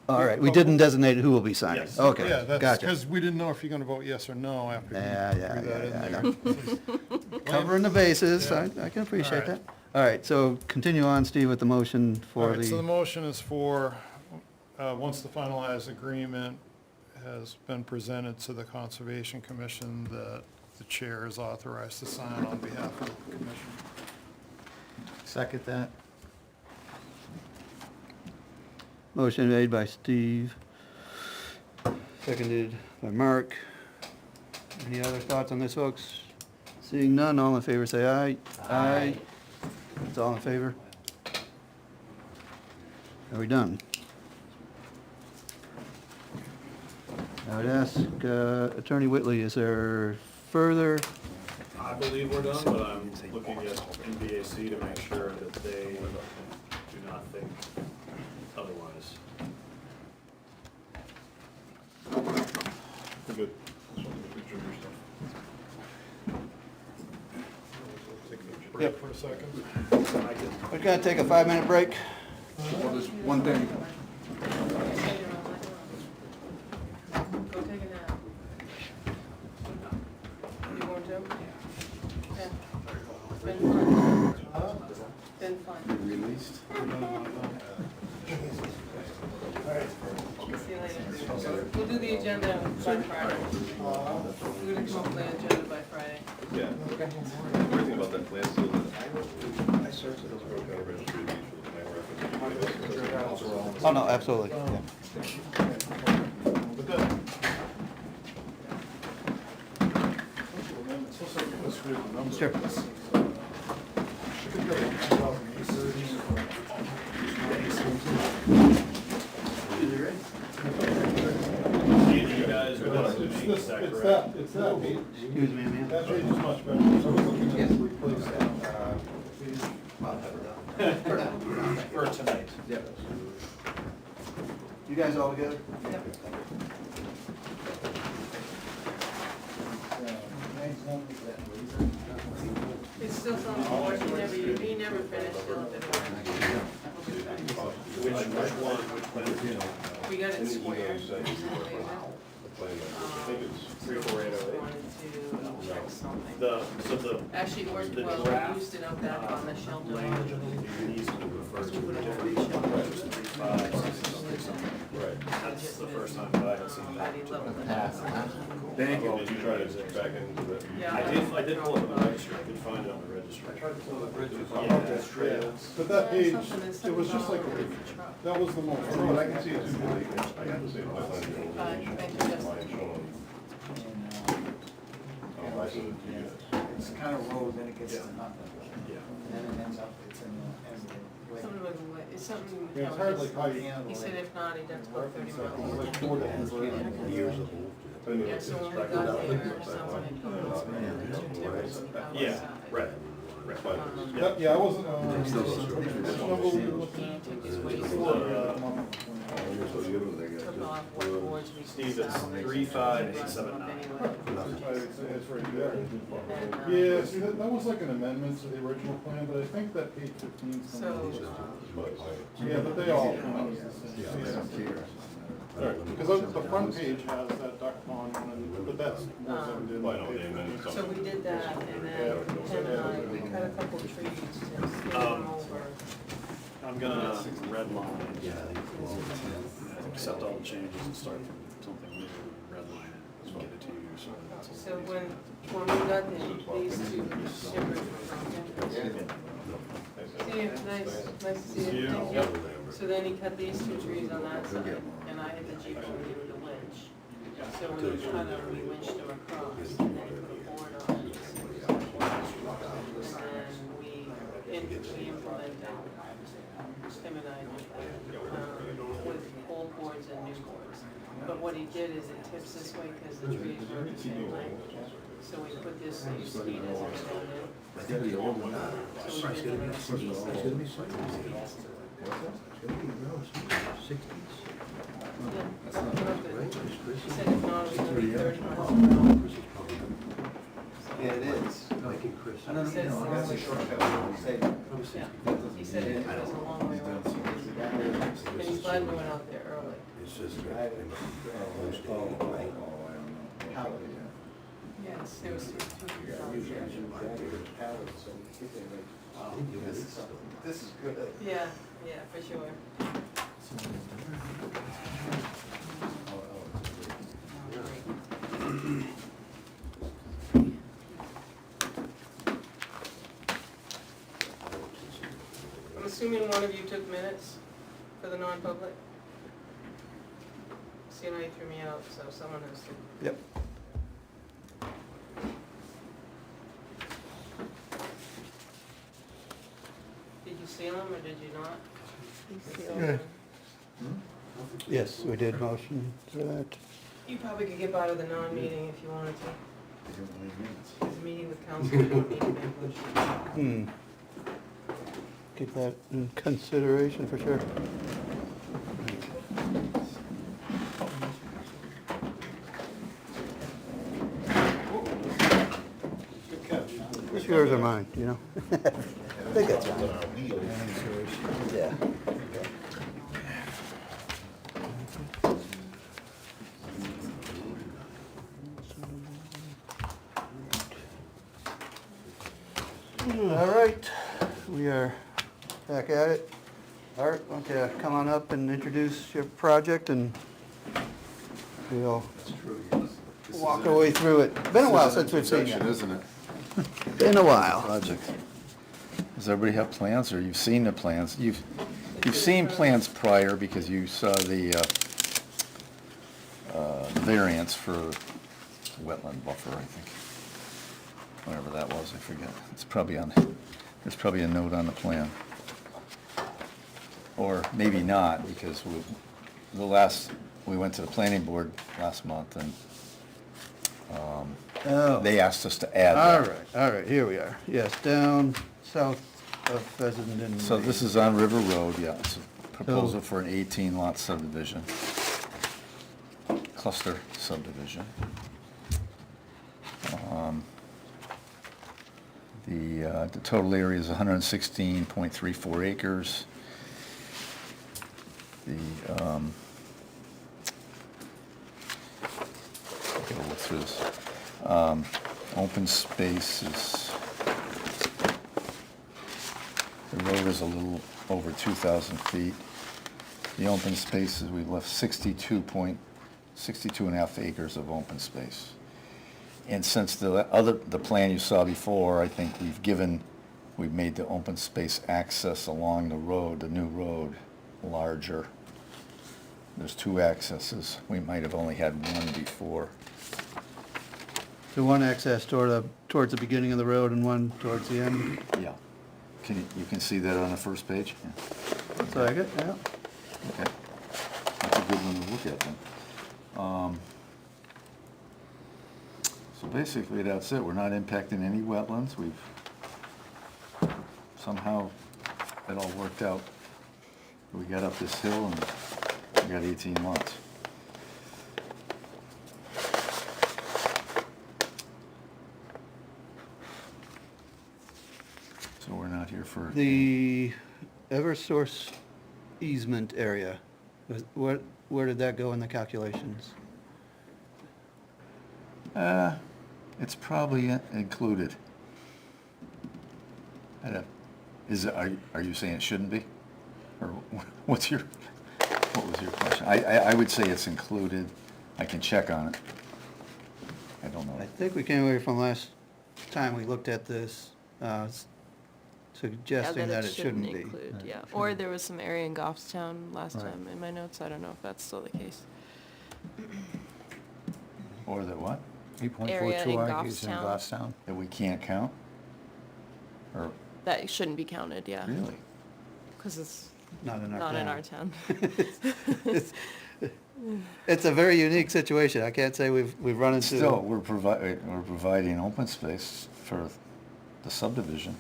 All right, we didn't designate who will be signing. Yes. Okay, Yeah, that's gotcha. because we didn't know if you're gonna vote yes or no after you threw that in there. Covering the bases, Yeah. I can appreciate All that. right. All right, so continue on, Steve, with the motion All for right, so the the, motion is for, once the finalized agreement has been presented to the Conservation Commission, that the chair is authorized to sign on behalf of the commission. Second that. motion made by Steve, seconded by Mark. Any other thoughts on this, folks? Seeing none, all in favor say aye. Aye. It's all in favor? Are we done? I would ask Attorney Whitley, is there further? I believe we're done, but I'm looking at NBAC to make sure that they do not think otherwise. We're good. Break for a second. We're gonna take a 5-minute break. One thing. Go take a nap. You want to? Yeah. Been fun. Been fun. Released. See you later. We'll do the agenda by Friday. We're gonna come up with the agenda by Friday. Yeah. Everything about that plan, so that I searched those broke out registry deeds for the plan reference. Oh, no, absolutely. Yeah. But then, Sure. You guys are done with the meeting, is that correct? it's that, Excuse me, ma'am. that page is much better. So we're looking at replace that. For tonight. You guys all together? It's still some board, he never finished still at the door. Which one? We got it square. Three, four, eight, oh, eight. Wanted to check something. So the Actually, it worked the well, draft, we used it out back on the shelter. these would refer to a different shelters, 3, 5, 6, 6, something. Right. That's the first time that I had seen that. Already leveled it out. Thank you. Did you try to get back into that? Yeah. I did pull it on the registry, I could find it on the registry. But that page, Something that's it was just like, $7 for truck. that was the most. I can see it too, I got the same pipeline. Thank you, Justin. Mine showing. I said it to you guys. It's kind of road, then it gets to Yeah. nothing, Yeah. and then it ends up, it's in the, Something with, it's something. Yeah, it's hard like how you He said if not, he'd have to go 30 miles. like 4 different Years of Yeah, so when we got there, someone had told us, two different Yeah, outside. right. Yeah, I wasn't, which number were you looking He at? took his waste, took off what boards we could Steve, it's salvage, and 35879. anyway. It's right there. And, Yeah, see, that was like an amendment to the original plan, but I think that page 15 is So, Yeah, but they all come out as the same. Because the front page has that duck pond, but that's more than did like page 15. so we did that, and then Tim and I, we cut a couple trees to skip them over. I'm gonna redline, accept all the changes and start from something new, redline it, and get it to you, so that's. So when we got these two shippers from See you, nice to see you. Thank you. So then he cut these two trees on that side, and I had the Jeep from you with the winch. So when we cut them, we winched them across, and then put a board on it. And then we implemented, Tim and I, with old boards and new boards. But what he did is it tips this way because the trees were the same length. So we put this, so you see it as it goes down in. So we did the Yeah, that's not good. He said if not, it was gonna be 30 miles. Yeah, it is. I don't know, that's a shortcut. Yeah, he said it was a long way around. And he's glad we went out there early. Yes, there was 200 This is good. Yeah, for sure. I'm assuming one of you took minutes for the non-public? See, now you threw me out, so someone has to. Yep. Did you seal them or did you not? Yeah. Yes, we did motion for that. You probably could get out of the non-meeting if you wanted to. There's a meeting with council, you don't need to make a motion. Keep that in consideration for sure. Good catch. It's yours or mine, you know? I think it's mine. Yeah. All right, we are back at it. Art, why don't you come on up and introduce your project and we'll walk our way through it. Been a while since we've seen you. Isn't it? Been a while. Project. Does everybody have plans, or you've seen the plans? You've seen plans prior because you saw the variance for wetland buffer, I think. Whatever that was, I forget. It's probably on, there's probably a note on the plan. Or maybe not, because we went to the planning board last month and they asked us to add that. All right, here we are. Yes, down south of Pheasant and. So this is on River Road, yeah, it's a proposal for an 18-lot subdivision, cluster subdivision. The total area is 116.34 acres. Okay, we'll look through this. Open space is, the road is a little over 2,000 feet. The open spaces, we left 62 and a half acres of open space. And since the plan you saw before, I think we've made the open space access along the road, the new road, larger. There's 2 accesses. We might have only had 1 before. So one access towards the beginning of the road and one towards the end. Yeah. You can see that on the first page? Yeah. Looks like it, yeah. Okay. That's a good one to look at then. So basically, that's it. We're not impacting any wetlands. somehow it all worked out. We got up this hill and we got 18 lots. So we're not here for. The Eversource easement area, where did that go in the calculations? It's probably included. Are you saying it shouldn't be? Or what was your question? I would say it's included. I can check on it. I don't know. I think we came away from last time we looked at this, suggesting that it shouldn't be. include, yeah. Or there was some area in Goffstown last Right. time in my notes, I don't know if that's still the case. Or that what? Area in 8.42 acres in Goffstown. Goffstown? That we can't count? Or, That shouldn't be counted, yeah, really? because it's Not in our not in town. our town. It's a very unique situation. I can't say we've run into. Still, we're providing open space for the subdivision,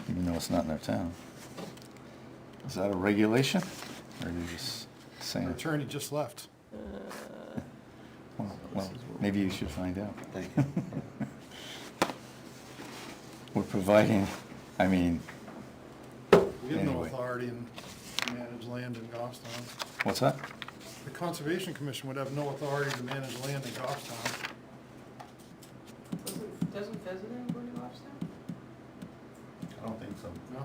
even though it's not in our town. Is that a regulation? Or are you just Our saying? attorney just left. Well, maybe you should find out. Thank you. We're providing, I mean, We have no Anyway. authority to manage land in Goffstown. what's that? The Conservation Commission would have no authority to manage land in Goffstown. Doesn't Pheasant go to Goffstown? I don't think so. No?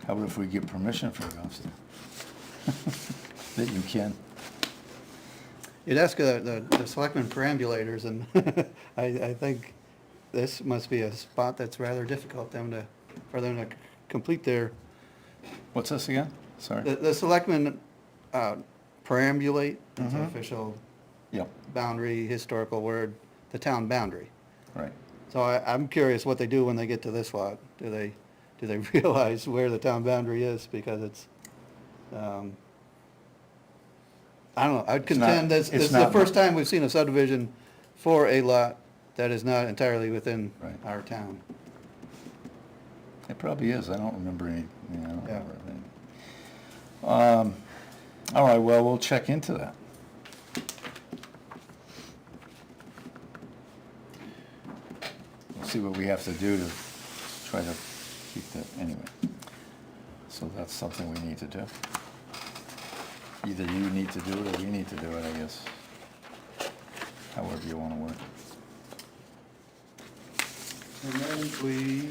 How about if we get permission for Goffstown? That you can. You'd ask the selectmen perambulators, and I think this must be a spot that's rather difficult for them to complete their, What's this again? Sorry. the selectmen perambulate, it's an Mhm. official Yep, boundary, historical word, the town boundary. right. So I'm curious what they do when they get to this lot. Do they realize where the town boundary is? Because it's, I don't know, I'd It's not- contend this it's is the not- first time we've seen a subdivision for a lot that is not entirely within Right. our town. It probably is, I don't remember any, I don't Yeah. remember anything. All right, well, we'll check into that. We'll see what we have to do to try to keep that, anyway. So that's something we need to do. Either you need to do it or we need to do it, I guess. However you wanna work. And then we,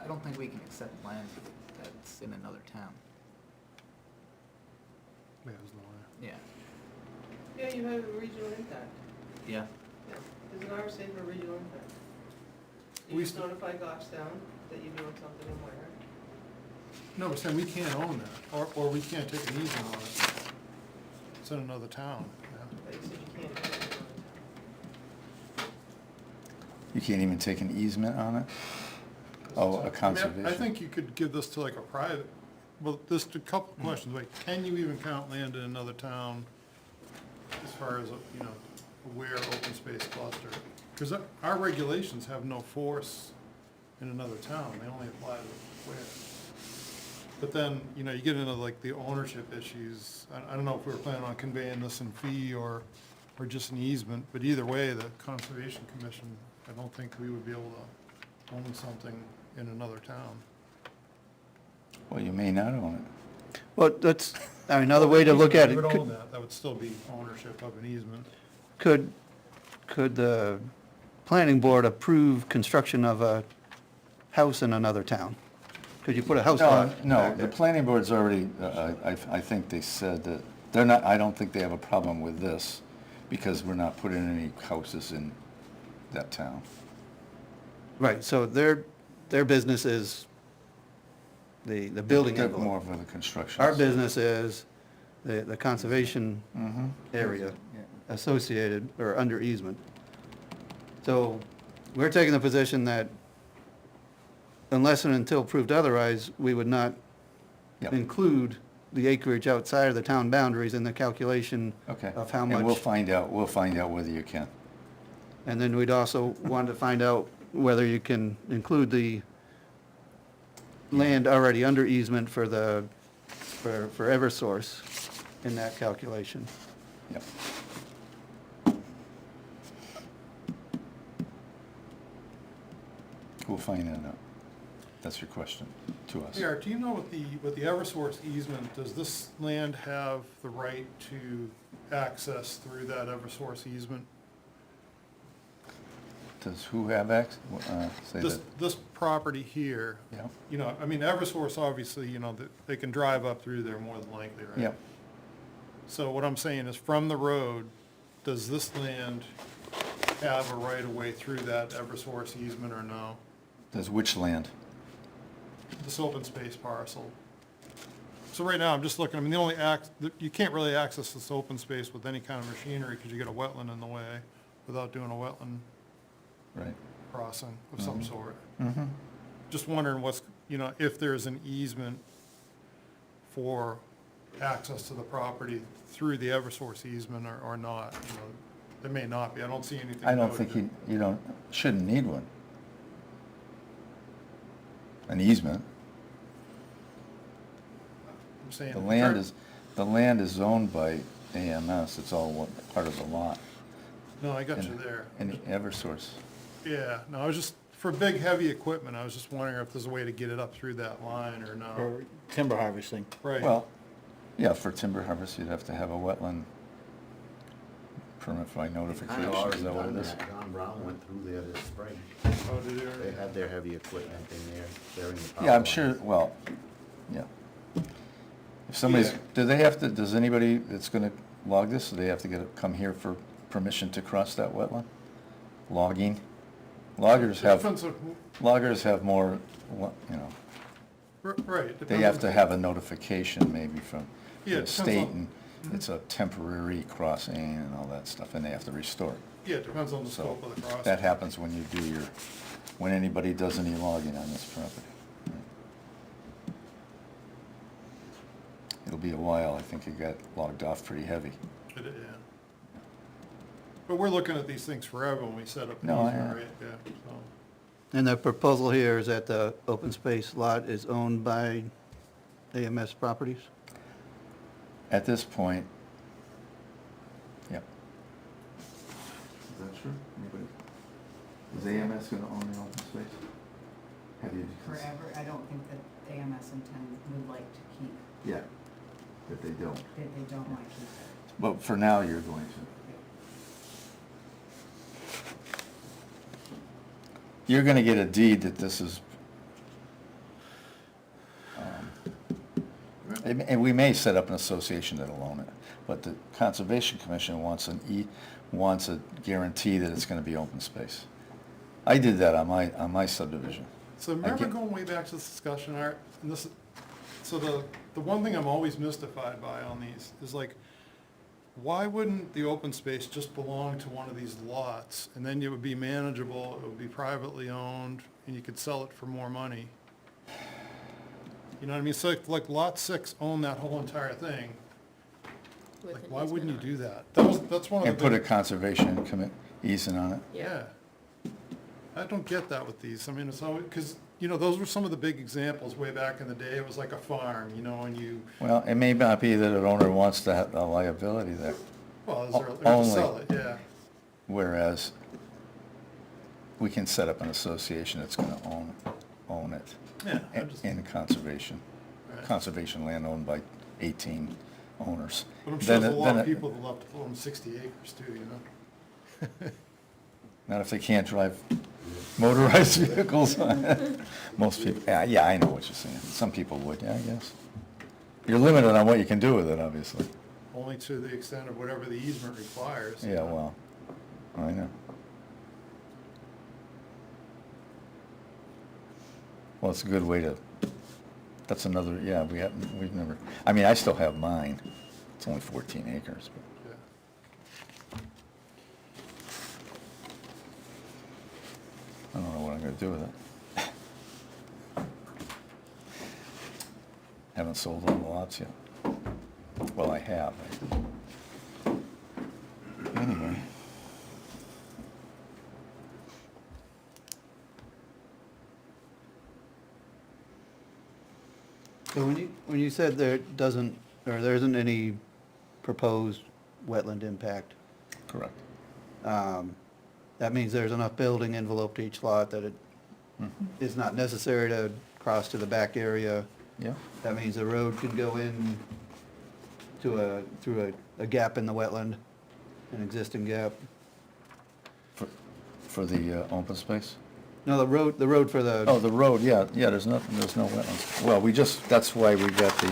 I don't think we can accept land that's in another town. Yeah, there's no way. Yeah. Yeah, you have a regional impact. Yeah. Yeah. There's an RSA for regional impact. You We just st- notify Goffstown that you're doing something in Ware. No, we're saying we can't own that, or we can't take an easement on it. It's in another town, yeah. But you said you can't do it in another town. You can't even take an easement on it? Oh, a I mean, conservation. I think you could give this to like a private, well, just a couple of questions, like, can you even count land in another town as far as, you know, a Ware open space cluster? Because our regulations have no force in another town, they only apply to Ware. But then, you know, you get into like the ownership issues, I don't know if we were planning on conveying this in fee or just an easement, but either way, the Conservation Commission, I don't think we would be able to own something in another town. Well, you may not own it. well, that's, another way to look at it, We would could- own that, that would still be ownership of an easement. could the planning board approve construction of a house in another town? Could you put a house lot? No, back the there? planning board's already, I think they said that, they're not, I don't think they have a problem with this, because we're not putting any houses in that town. Right, so their business is the building They're envelope. more of the construction. Our business is the conservation Mhm. area Yeah. associated or under easement. So we're taking the position that unless and until proved otherwise, we would not Yep. include the acreage outside of the town boundaries in the calculation Okay. of how And we'll much. find out whether you can. And then we'd also want to find out whether you can include the land already under easement for Eversource in that calculation. Yep. We'll find that out. That's your question to us. Hey, Art, do you know with the Eversource easement, does this land have the right to access through that Eversource easement? Does who have say that? This property here, Yeah, you know, I mean, Eversource, obviously, you know, they can drive up through there more than likely, right? yeah. So what I'm saying is, from the road, does this land have a right of way through that Eversource easement or no? Does which land? This open space parcel. So right now, I'm just looking, I mean, the only you can't really access this open space with any kind of machinery because you get a wetland in the way without doing a wetland Right. crossing of some sort. Mm-hmm. Just wondering what's, you know, if there's an easement for access to the property through the Eversource easement or not, you know. There may not be, I don't see anything. I don't noted. think shouldn't need one. An easement. I'm saying. The land is owned by AMS, it's all part of the lot. No, I got you And- there. And Eversource. Yeah, no, I was just, for big, heavy equipment, I was just wondering if there's a way to get it up through that line or no. Or timber harvesting. Right. Well, yeah, for timber harvest, you'd have to have a wetland permit by Kind notification, of already is that what done it is? that. John Brown went through there this spring. Oh, did you? They had their heavy equipment in there, clearing the power Yeah, I'm lines. sure, well, yeah. If somebody's, Yeah. does anybody that's gonna log this, do they have to come here for permission to cross that wetland? Logging? Loggers Depends on loggers have more, you know, right. they depends have on- to have a notification maybe from Yeah, the it depends state, on- and it's a temporary crossing and all that stuff, and they have to restore it. Yeah, it depends on the So, scope of the crossing. that happens when you when anybody does any logging on this property. It'll be a while, I think it got logged off pretty heavy. Yeah. But we're looking at these things forever when we set up an No, easement, yeah. right? Yeah, so. And the proposal here is that the open space lot is owned by AMS Properties? At this point, yep. Is that true? Anybody? Is AMS gonna own the open space? Have you? Forever, I don't think that AMS would like to keep, Yeah, that they don't. that they don't like to keep it. But for now, you're going to. You're gonna get a deed that this is, and we may set up an association that'll own it, but the Conservation Commission wants a guarantee that it's gonna be open space. I did that on my subdivision. So remember get- going way back to this discussion, Art, and this, so the one thing I'm always mystified by on these is like, why wouldn't the open space just belong to one of these lots? And then it would be manageable, it would be privately owned, and you could sell it for more money. You know what I mean? So like lot 6 owned that whole entire thing. With Like, an why wouldn't you easement do on that? That's one of the. And put a big- conservation easement on it. Yeah. I don't get that with these. I mean, it's always, because, you know, those were some of the big examples way back in the day. It was like a farm, you know, and you, Well, it may not be that an owner wants to have a liability there, well, is there, they have to Only- sell it, yeah. whereas we can set up an association that's gonna own it. Yeah, I'm just- In conservation, Right. conservation land owned by 18 owners. But I'm sure Then there's a it- lot then of it- people that love to own 60 acres too, you know? Not if they can't drive motorized vehicles on it. Most people, yeah, I know what you're saying. Some people would, yeah, I guess. You're limited on what you can do with it, obviously. Only to the extent of whatever the easement requires. Yeah, well, I know. Well, it's a good way to, that's another, yeah, we've never, I mean, I still have mine. It's only 14 acres, but. Yeah. I don't know what I'm gonna do with it. Haven't sold all the lots yet. Well, I have. Anyway. So when you said there doesn't, or there isn't any proposed wetland impact, Correct. that means there's enough building envelope to each lot that it is not necessary to cross to the back area. Yeah, That means the road can go in to through a gap in the wetland, an existing gap. for the open space? No, the road for the. Oh, the road, yeah, there's no wetlands. Well, that's why we got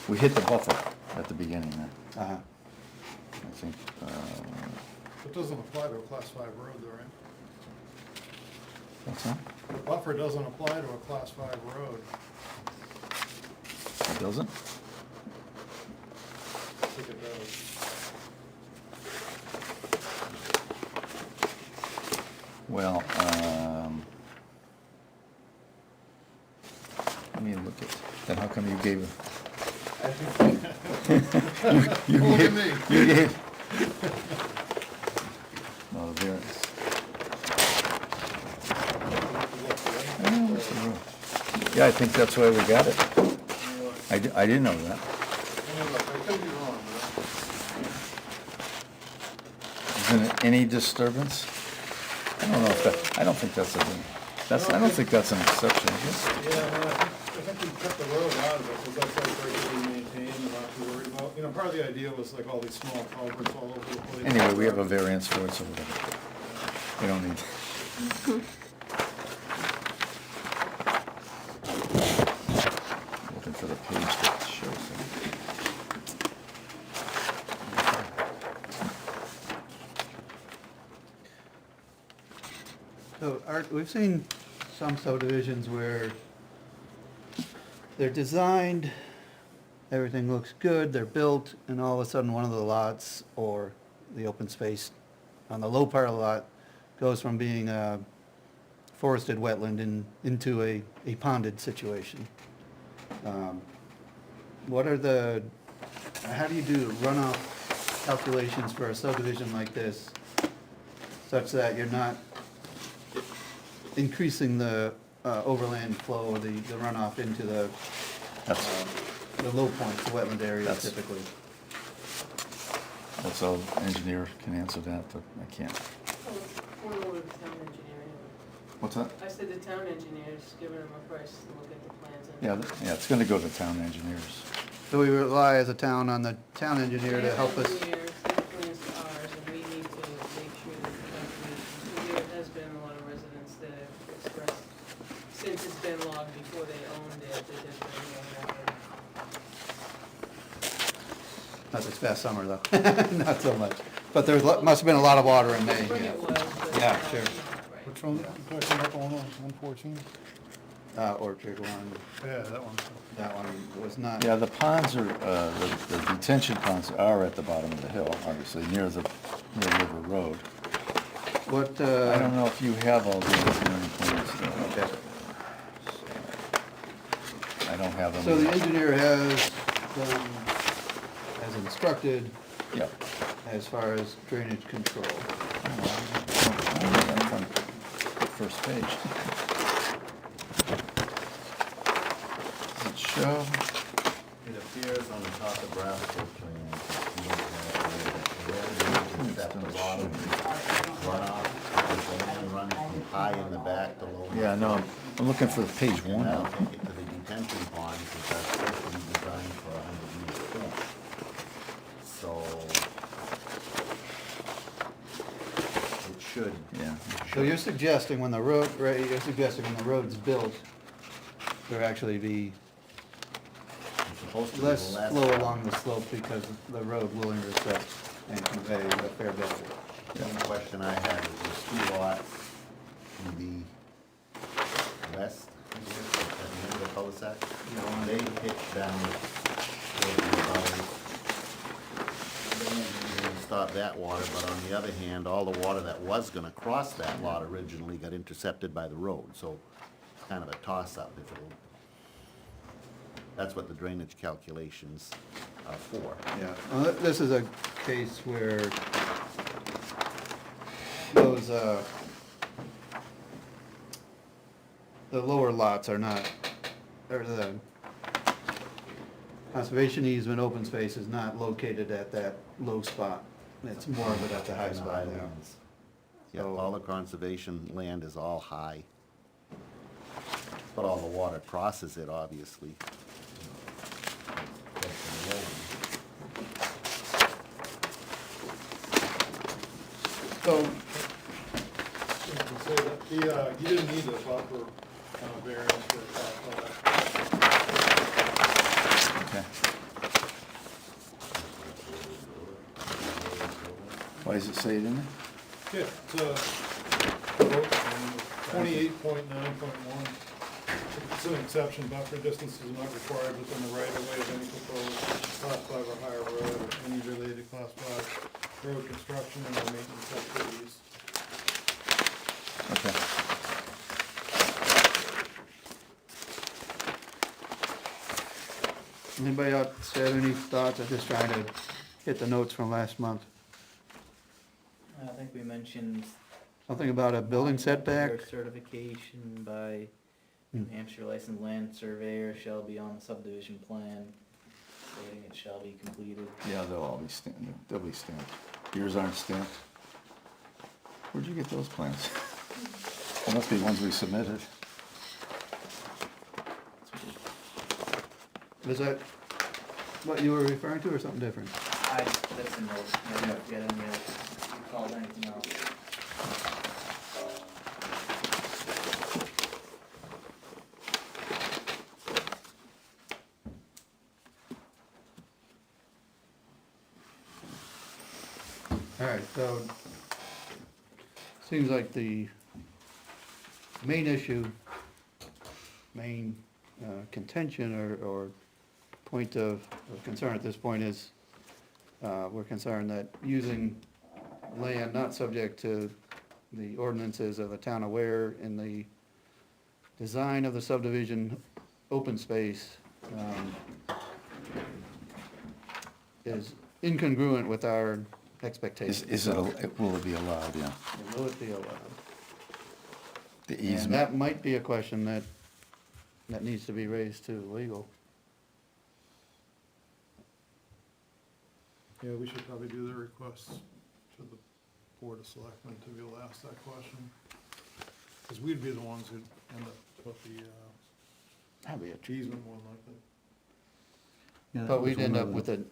we hit the buffer at the beginning there, Uh-huh. I think. It doesn't apply to a class 5 road though, right? What's that? The buffer doesn't apply to a class 5 road. It doesn't? I think it does. Well, let me look at, then how come you gave, you Look at gave, me. you gave. No, the variance. Yeah, I think that's why we got it. I didn't know that. I could be wrong, Isn't it any disturbance? I don't know if that, I don't think that's I don't think that's an exception, is it? yeah, no, I think we cut the road out of it, because that's like regularly maintained and not too worried about. You know, part of the idea was like all these small culverts all over the place. Anyway, we have a variance for it, so we don't need. Looking for the page that shows it. So, Art, we've seen some subdivisions where they're designed, everything looks good, they're built, and all of a sudden one of the lots or the open space on the low part of the lot goes from being a forested wetland into a ponded situation. How do you do runoff calculations for a subdivision like this such that you're not increasing the overland flow or the runoff into the low points, the wetland areas That's- typically? That's all, engineer can answer that, but I can't. Oh, we'll go with the town engineer anyway. What's that? I said the town engineer's giving him a price to look at the plans. and- Yeah, it's gonna go to town engineers. So we rely as a town on the town engineer to help us. Engineers, the plans to ours, and we need to make sure that the calculations, there has been a lot of residents that have expressed, since it's been logged before they owned it, that there's been no record. Not this past summer, though. Not so much. But there must have been a lot of water in May. Spring Yeah. it was, but. Yeah, sure. Right. Which one, you talking about the one on 114? Orchard one, Yeah, that one. that one was not. Yeah, the ponds are, the detention ponds are at the bottom of the hill, obviously, near River Road. What, I don't know if you have all the engineering plans, though. Okay. I don't have them. So the engineer has instructed Yeah. as far as drainage control. That's on the first page. Does it show? It appears on the top of graphical plan, that the bottom runoff is only running from high in the back to low. Yeah, no, I'm looking for page And one that'll now. take it to the detention pond, because that's supposed to be designed for 100-meter form. So it should. Yeah. So you're suggesting when the road, right, you're suggesting when the road's built, there actually be It's supposed to be less flow along the slope because the road will intersect and convey a fair bit of it. The only question I had is there's 2 lots to the west, I guess, at the end of the cul-de-sac. They pitch down toward the valley. They stop that water, but on the other hand, all the water that was gonna cross that lot originally got intercepted by the road, so kind of a toss-up if it'll, that's what the drainage calculations are for. Yeah, well, this is a case where those, the lower lots are not, or conservation easement open space is not located at that low spot. It's more of it at the high spot there. Yeah, So- all the conservation land is all high. But all the water crosses it, obviously. So, So that you didn't need a buffer variance for Okay. Why does it say it in there? Yeah, it's 28.9.1. It's an exception, buffer distance is not required within the right of way of any proposed class 5 or higher road or any related class 5 road construction and maintenance activities. Okay. anybody else have any thoughts? I'm just trying to hit the notes from last month. I think we mentioned. Something about a building setback? Certification by Hmm. New Hampshire licensed land surveyor shall be on the subdivision plan, stating it shall be completed. Yeah, they'll all be stamped, they'll be stamped. Yours aren't stamped? Where'd you get those plans? They must be ones we submitted. Was that what you were referring to or something different? That's a note, I don't get any called anything else. All right, so, seems like the main issue, main contention or point of concern at this point is, we're concerned that using land not subject to the ordinances of the town of Ware in the design of the subdivision open space is incongruent with our expectations. Is it, will it be allowed, yeah? Will it be allowed? The And easement, that might be a question that needs to be raised to legal. Yeah, we should probably do the request to the Board of Selectmen to be able to ask that question. Because we'd be the ones who'd end up with the That'd be a easement more than likely. But we'd end up with an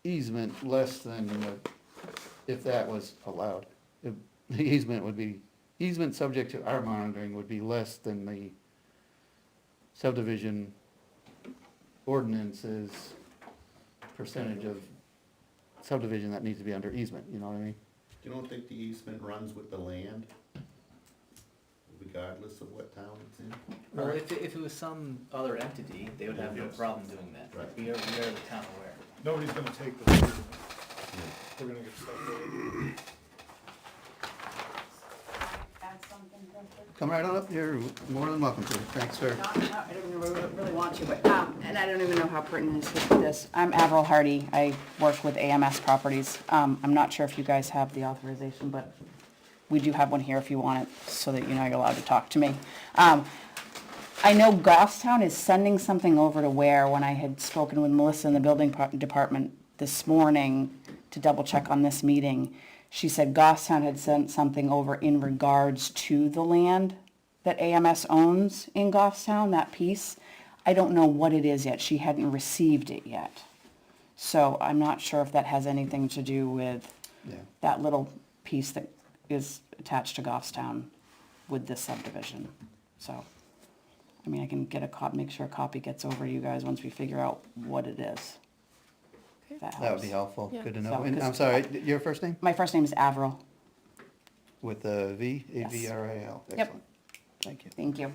easement less than if that was allowed. If the easement subject to our monitoring would be less than the subdivision ordinance's percentage of subdivision that needs to be under easement, you know what I mean? You don't think the easement runs with the land? Regardless of what town it's in? Well, if it was some other entity, they would have no Yes. problem doing that. Right. We are the town aware. Nobody's gonna take the easement. We're gonna get stuck with it. Add something, Come right on up here, more than welcome to. Thanks, sir. I don't really want to, but, and I don't even know how pertinent it is to this. I'm Avril Hardy. I work with AMS Properties. I'm not sure if you guys have the authorization, but we do have one here if you want it, so that you know you're allowed to talk to me. I know Goffstown is sending something over to Ware. When I had spoken with Melissa in the building department this morning to double check on this meeting, she said Goffstown had sent something over in regards to the land that AMS owns in Goffstown, that piece. I don't know what it is yet. She hadn't received it yet. So I'm not sure if that has anything to do with Yeah. that little piece that is attached to Goffstown with this subdivision. So, I mean, I can get a copy, make sure a copy gets over to you guys once we figure out what it is. If that That would helps. be helpful, Yeah. good to know. So, And 'cause- I'm sorry, your first name? My first name is Avril. With a V, Yes. A-V-R-A-L. Yep. Excellent. Thank you. Thank you.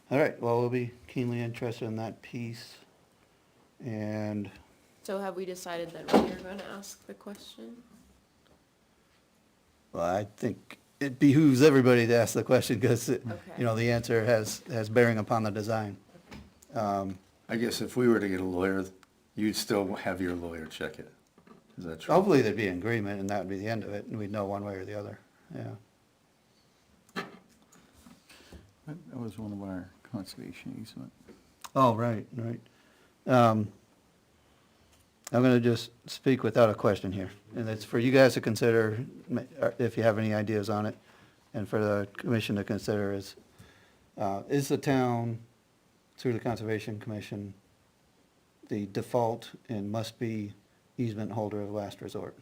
All right, well, we'll be keenly interested in that piece. And So have we decided that we are gonna ask the question? well, I think it behooves everybody to ask the question because, Okay. you know, the answer has bearing upon the design. I guess if we were to get a lawyer, you'd still have your lawyer check it. Is that true? Hopefully there'd be an agreement and that would be the end of it and we'd know one way or the other, yeah. That was one of our conservation easement. Oh, right, right. I'm gonna just speak without a question here, and it's for you guys to consider, if you have any ideas on it, and for the commission to consider is the town, through the Conservation Commission, the default and must be easement holder of last resort?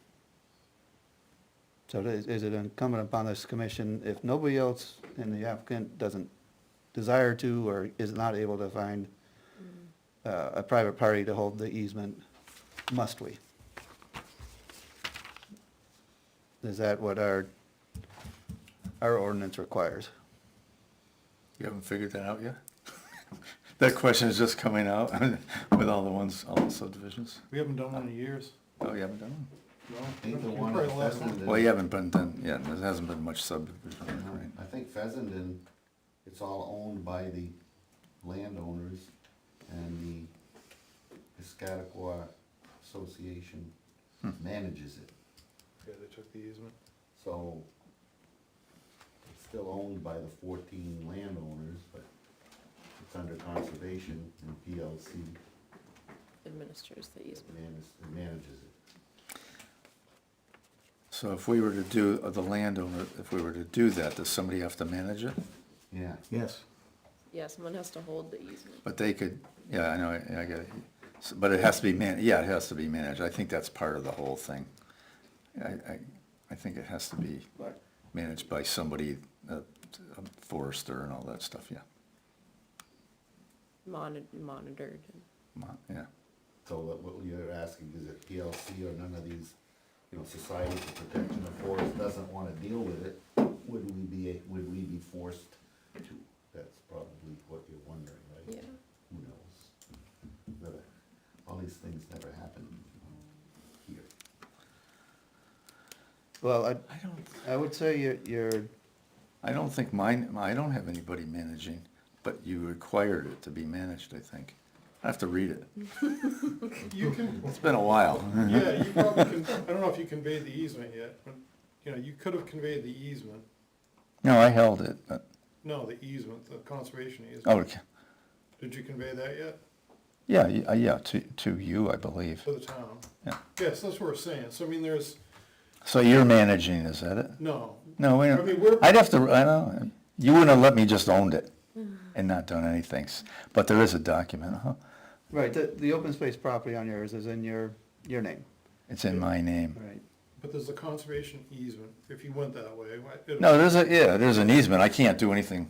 So is it incumbent upon this commission, if nobody else and the applicant doesn't desire to or is not able to find a private party to hold the easement, must we? Is that what our ordinance requires? You haven't figured that out yet? That question is just coming out with all the subdivisions? We haven't done one in years. Oh, you haven't done them? No. Ain't the You one probably at the last one. Fessenden? Well, you haven't been done, yeah, there hasn't been much subdivision, right? I think Fessenden, it's all owned by the landowners and the Piscataqua Association manages it. Yeah, they took the easement. So it's still owned by the 14 landowners, but it's under conservation and PLC Administers the easement. manages it. So if we were to do, the landowner, if we were to do that, does somebody have to manage it? Yeah. Yes. Yeah, someone has to hold the easement. But they could, yeah, I know, I get it. But it has to be yeah, it has to be managed. I think that's part of the whole thing. I think it has to be managed by somebody, a forester and all that stuff, yeah. Monitored. Yeah. So what you're asking, is it PLC or none of these, Society for Protection of Forest doesn't wanna deal with it, would we be forced to? That's probably what you're wondering, right? Yeah. Who knows? But all these things never happen here. Well, I would say you're, I don't think I don't have anybody managing, but you required it to be managed, I think. I have to read it. You can, It's been a while. yeah, you probably can, I don't know if you conveyed the easement yet, but, you could have conveyed the easement. No, I held it, but, No, the easement, the conservation easement. oh, okay. Did you convey that yet? Yeah, to you, I believe. To the town? Yeah. Yes, that's what we're saying. So, I mean, there's, So you're managing, is that it? no. No, we I don't. mean, we're, I'd have to, I know, you wouldn't have let me just owned it and not done anything. But there is a document, huh? right, the open space property on yours is in your name, It's in my name. right? but there's a conservation easement, if you went that way. No, there's an easement. I can't do anything.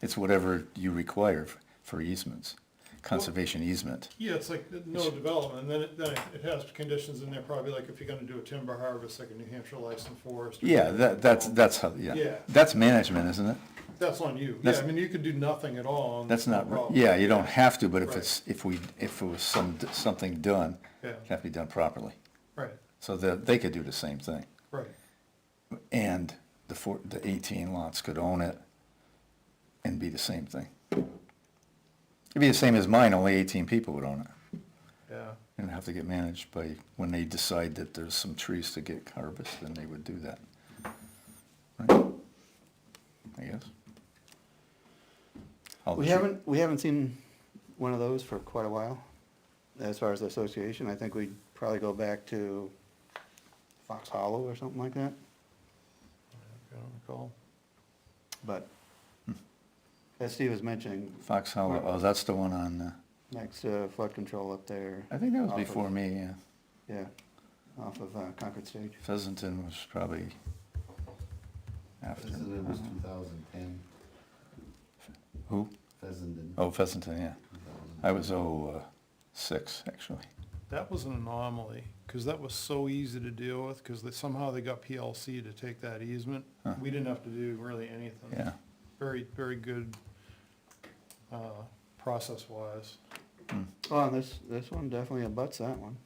It's whatever you require for easements, conservation easement. Yeah, it's like no development, and then it has conditions in there, probably like if you're gonna do a timber harvest, like a New Hampshire licensed forest. or Yeah, something. that's how, yeah. Yeah. That's management, isn't it? That's on you. Yeah, That's- I mean, you could do nothing at all. and That's no not, problem. yeah, you don't have to, but if Right. if it was something done, Yeah, it have to be done properly. right, So that they could do the same thing. right. And the 18 lots could own it and be the same thing. It'd be the same as mine, only 18 people would own it. Yeah, And have to get managed by, when they decide that there's some trees to get harvested, then they would do that. Right? I guess. We haven't seen one of those for quite a while, as far as the association. I think we'd probably go back to Fox Hollow or something like that, I don't recall. but as Steve was mentioning, Fox Hollow, oh, that's the one on, next to flood control up there, I think that was Off of- before me, yeah. yeah, off of Concord Stage. Pheasanton was probably after. Fessenden was 2010. Who? Fessenden. Oh, Pheasanton, yeah. I was 06, actually. That was an anomaly, because that was so easy to deal with, because somehow they got PLC to take that easement. Huh. We didn't have to do really anything. Yeah. Very, very good, process-wise. Oh, and this one definitely abuts that one.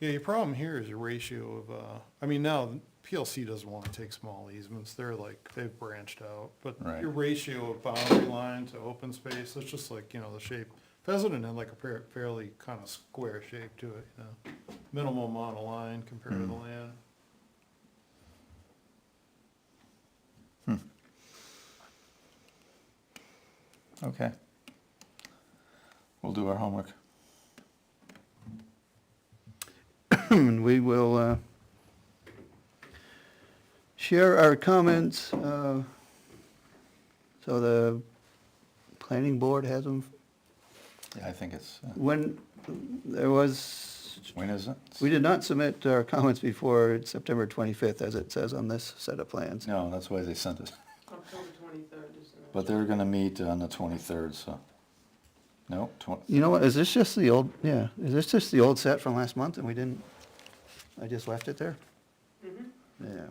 Yeah, your problem here is your ratio of, I mean, now PLC doesn't want to take small easements, they've branched out, but Right. your ratio of boundary line to open space, it's just like, the shape. Pheasant had like a fairly kind of square shape to it, minimal amount of line compared to the land. Okay. We'll do our homework. And we will share our comments. So the planning board has them. Yeah, I think it's, When there was, when is it? we did not submit our comments before September 25th, as it says on this set of plans. No, that's why they sent it. October 23rd, isn't it? But they're gonna meet on the 23rd, so. No, You know what, is this just the old, yeah, is this just the old set from last month and we didn't, I just left it there? Mhm. Yeah,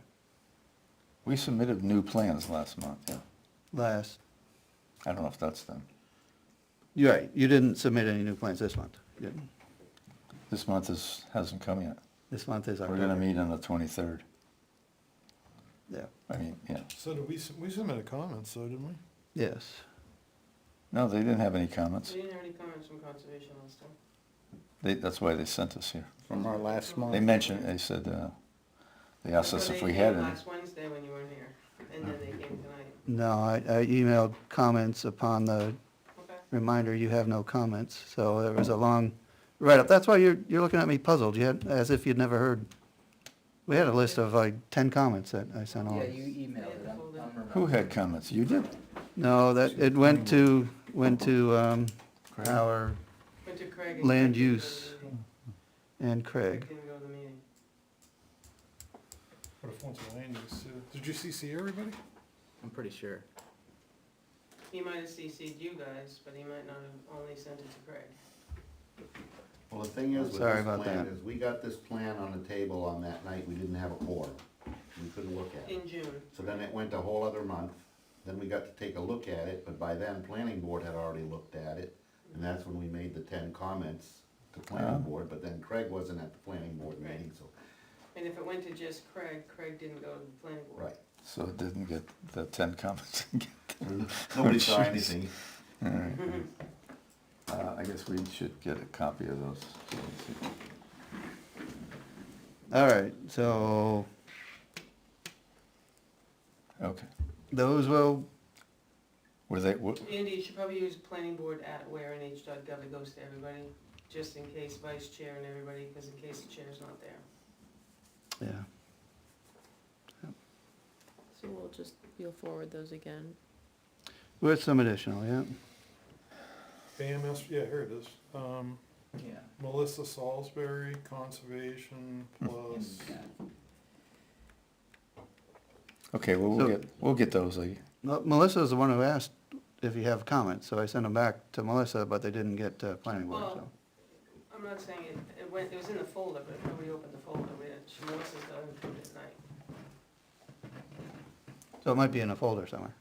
we submitted new plans last month, yeah. last, I don't know if that's them. you're right, you didn't submit any new plans this month. You didn't. This month hasn't come yet. This month is We're October. gonna meet on the 23rd. Yeah, I mean, yeah. So did we submitted comments though, didn't we? yes. No, they didn't have any comments. We didn't have any comments from conservation last time. That's why they sent us here. From our last month. They mentioned, they said, they asked us So if they we came had any. last Wednesday when you weren't here, and then they came tonight. No, I emailed comments upon the Okay. reminder you have no comments, so there was a long write-up. That's why you're looking at me puzzled, you had, as if you'd never heard. We had a list of like 10 comments that I sent Yeah, on. you emailed it, I'm remembering. Who had comments? You did? No, that, it went to Craig? our Went to Craig and Land Craig didn't go to the use. meeting. and Craig. Didn't go to the meeting. What if once land use, did you CC everybody? I'm pretty sure. He might have CC'd you guys, but he might not have only sent it to Craig. Well, the thing is with Sorry this about plan that. is, we got this plan on the table on that night, we didn't have a quorum. We couldn't look at it. In June. So then it went a whole other month, then we got to take a look at it, but by then, planning board had already looked at it. And that's when we made the 10 comments to planning board, but then Craig wasn't at the planning board meeting, so, And if it went to just Craig, Craig didn't go to the planning board. right. So it didn't get the 10 comments. Nobody saw Jeez. anything. All right. I guess we should get a copy of those. So let's see. All right, so Okay. those will, Were they, Andy, you should probably use planningbboard@warenh.gov, it goes to everybody, just in case vice chair and everybody, because in case the chair's not there. yeah. So we'll just, you'll forward those again. With some additional, yeah. AMS, yeah, here it is. Yeah. Melissa Salisbury, Conservation plus, okay, well, So- we'll get those. Melissa's the one who asked if you have comments, so I sent them back to Melissa, but they didn't get to planning board, so. Well, I'm not saying it was in the folder, but nobody opened the folder, Melissa's gonna include it tonight. So it might be in a folder somewhere.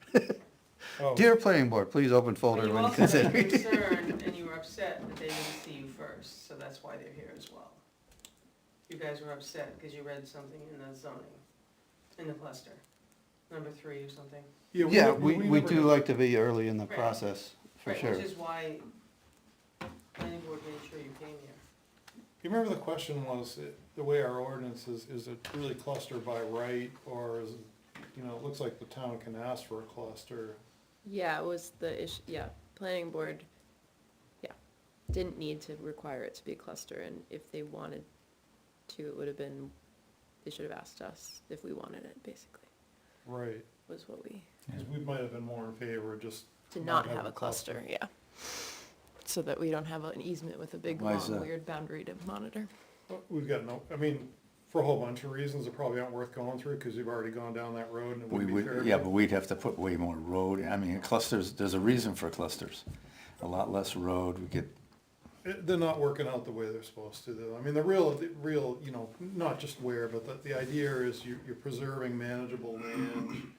oh, Dear planning board, please open But folder you when also had a considering. concern, and you were upset that they didn't see you first, so that's why they're here as well. You guys were upset because you read something in the zoning, in the cluster, number 3 or something. Yeah, we never do got- like to be early in the Right. process, for Right, sure. which is why planning board made sure you came here. You remember the question was, the way our ordinance is it really cluster by right, or is it, it looks like the town can ask for a cluster. Yeah, it was the issue, yeah, planning board, yeah, didn't need to require it to be a cluster, and if they wanted to, it would have been, they should have asked us if we wanted it, basically, Right, was what we, 'cause we might have been more in favor of just. to not have a cluster, yeah. So that we don't have an easement with a big, Why is long, that? weird boundary to monitor. We've got for a whole bunch of reasons that probably aren't worth going through, because you've already gone down that road and it wouldn't be fair. Yeah, but we'd have to put way more road. I mean, clusters, there's a reason for clusters. A lot less road, we get, They're not working out the way they're supposed to, though. I mean, the real, not just where, but the idea is you're preserving manageable land,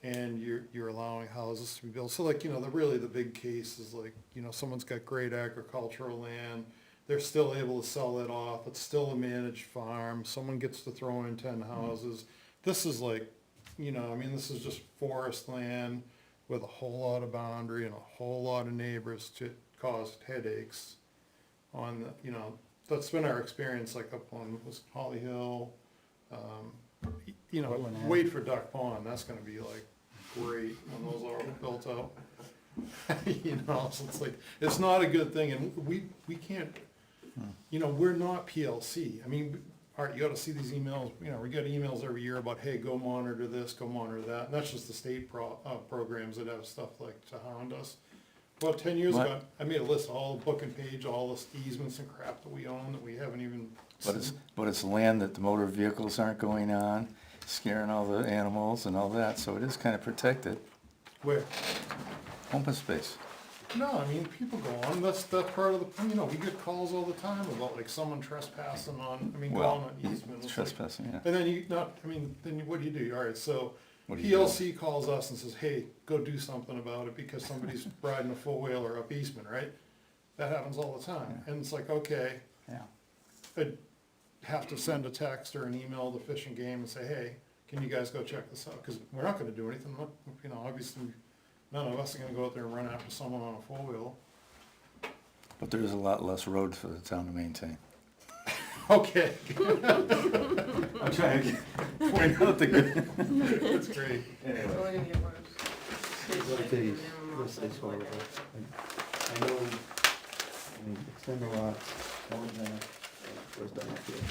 and you're allowing houses to be built. So like, the big case is like, someone's got great agricultural land, they're still able to sell it off, it's still a managed farm, someone gets to throw in 10 houses. This is like, this is just forest land with a whole lot of boundary and a whole lot of neighbors to cause headaches on that's been our experience, like up on, was Holly Hill, you know, wait for Duck Pond, that's gonna be like great when those are built out. You know, so it's like, it's not a good thing, and we can't, you know, we're not PLC. I mean, Art, you gotta see these emails, you know, we get emails every year about, hey, go monitor this, go monitor that, and that's just the state programs that have stuff like to hound us. About 10 years ago, I made a list of all the book and page, all the easements and crap that we own that we haven't even. But it's land that the motor vehicles aren't going on, scaring all the animals and all that, so it is kind of protected. Where? Open space. No, I mean, people go on, that's part of the, you know, we get calls all the time about like someone trespassing on, I mean, going Well, on easements. trespassing, yeah. And then you, not, I mean, then what do you do? All right, so What do you do? PLC calls us and says, hey, go do something about it because somebody's riding a four-wheeler up Eastman, right? That happens all the time, and it's like, okay. Yeah. I'd have to send a text or an email to Fish and Game and say, hey, can you guys go check this out? Cause we're not gonna do anything, you know, obviously, none of us are gonna go out there and run after someone on a four-wheel. But there is a lot less road for the town to maintain. Okay. I'm trying to point out the good. That's great. It's only gonna get worse. State's like, Okay, minimum this size is like horrible. that. I know, I mean, extend the lot, all of that, was done up here.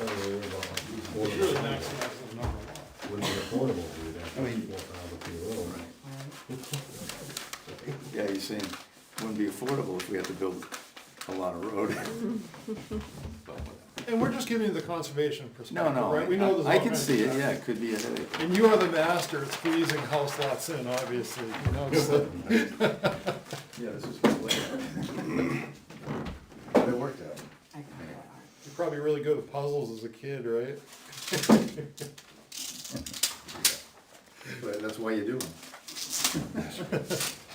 It's really maximizes the number of lots. Wouldn't be affordable, we'd have I mean- 4,000 feet of road. Yeah, you're saying, wouldn't be affordable if we had to build a lot of road. And we're just giving you the conservation No, perspective, no, right? We know there's I all can kinds see of it, yeah, stuff. it could be a headache. And you are the master at squeezing house lots in, obviously, you know, so. Yeah, this is good layout. But it worked out. You're probably really good at puzzles as a kid, right? But that's why you do them.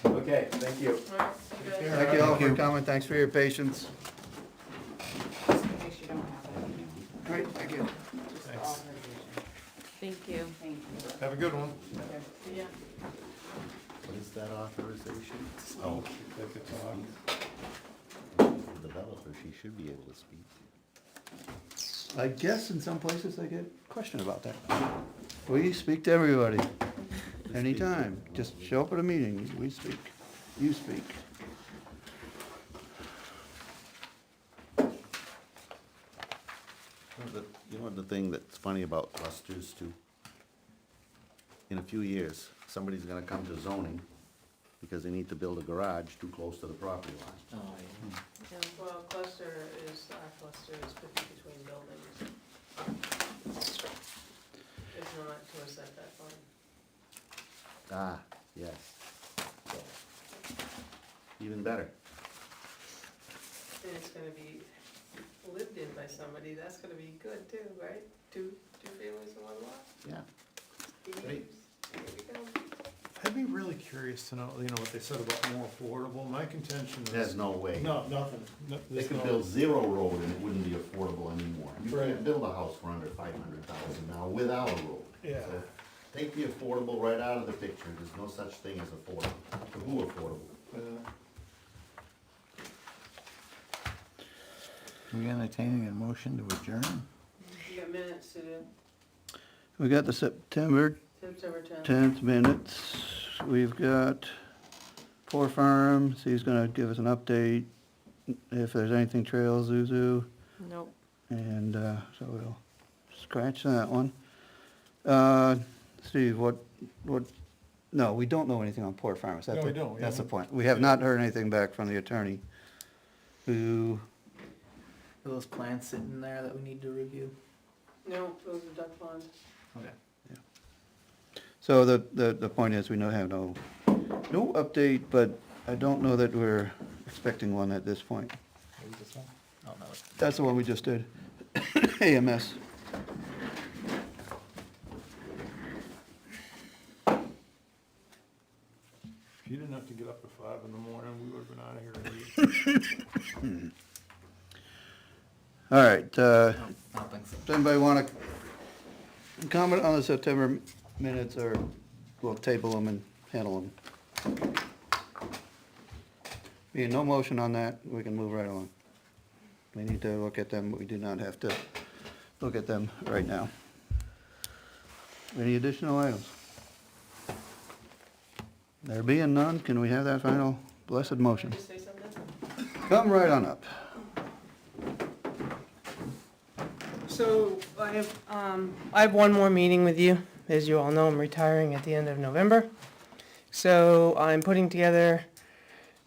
Okay, thank you. All right, you guys. Thank you all for coming, thanks for your patience. Just in case you don't have that, you know, All right, thank you. just the Thanks. authorization. Thank you. Thank you. Have a good one. Yeah. What is that authorization? Oh, they could talk. The developer, she should be able to speak. I guess in some places I get questioned about that. We speak to everybody, anytime, just show up at a meeting, we speak, you speak. You know the thing that's funny about clusters too? In a few years, somebody's gonna come to zoning because they need to build a garage too close to the property line. Oh, yeah. Yeah. Well, cluster is, our cluster is 50 between buildings. It's not to a setback line. Ah, yes. So, even better. And it's gonna be lived in by somebody, that's gonna be good too, right? Two families in one lot? Yeah. Great. Here we go. I'd be really curious to know, you know, what they said about more affordable. My contention is. There's no way. No, nothing. No, They there's could no- build zero road and it wouldn't be affordable anymore. You Right. can't build a house for under 500,000 now without a road. Yeah. So take the affordable right out of the picture, there's no such thing as affordable. To who affordable? We entertaining a motion to adjourn? You got minutes to do, We got the September September 10th. 10th minutes, we've got Poor Farms, he's gonna give us an update if there's anything Trail Zuzu, Nope. and, so we'll scratch that one. Steve, what, no, we don't know anything on Poor Farms, that's No, we the, don't. We that's the haven't- point. We have not heard anything back from the attorney, who, Are those plans sitting there that we need to review? No, those are duck ponds. Okay. so the point is, we have no update, but I don't know that we're expecting one at this point. Maybe this one? Oh, no. That's the one we just did, AMS. If you didn't have to get up at 5 in the morning, we would've been out of here at 8. All right, I don't think so. does anybody want to comment on the September minutes, or we'll table them and handle them? Being no motion on that, we can move right along. we need to look at them, but we do not have to look at them right now. Any additional items? There being none, can we have that final blessed motion? Just say something? Come right on up. So I have one more meeting with you. As you all know, I'm retiring at the end of November. So I'm putting together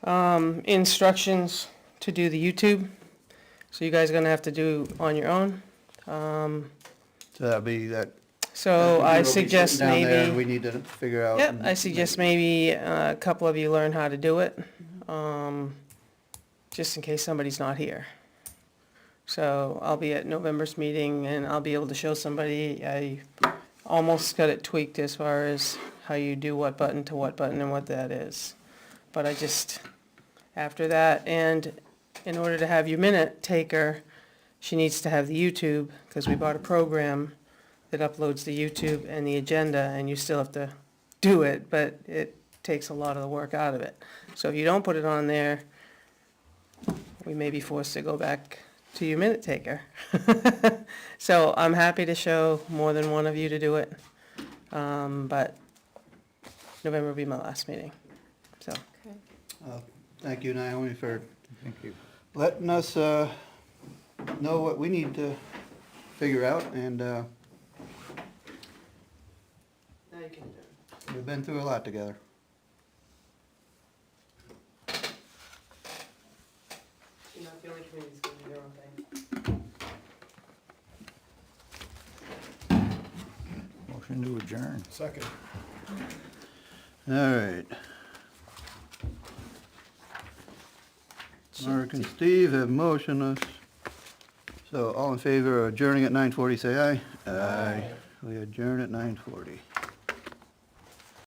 instructions to do the YouTube. So you guys are gonna have to do on your own. So that'll be that. So I We'll be suggest sitting down there and maybe, we need to figure out. yep, I suggest maybe a couple of you learn how to do it, just in case somebody's not here. So I'll be at November's meeting and I'll be able to show somebody. I almost got it tweaked as far as how you do what button to what button and what that is. But I just, after that, and in order to have your minute taker, she needs to have the YouTube, because we bought a program that uploads the YouTube and the agenda, and you still have to do it, but it takes a lot of the work out of it. So if you don't put it on there, we may be forced to go back to your minute taker. So I'm happy to show more than one of you to do it, but November will be my last meeting, so. Thank you, Naomi, for letting us know what we need to figure out, and Now you can do it. we've been through a lot together. You're not the only committee that's gonna do their own thing. Motion to adjourn. Second. All right. Mark and Steve have motioned us. So all in favor of adjourning at 9:40, say aye. Aye. We adjourn at 9:40.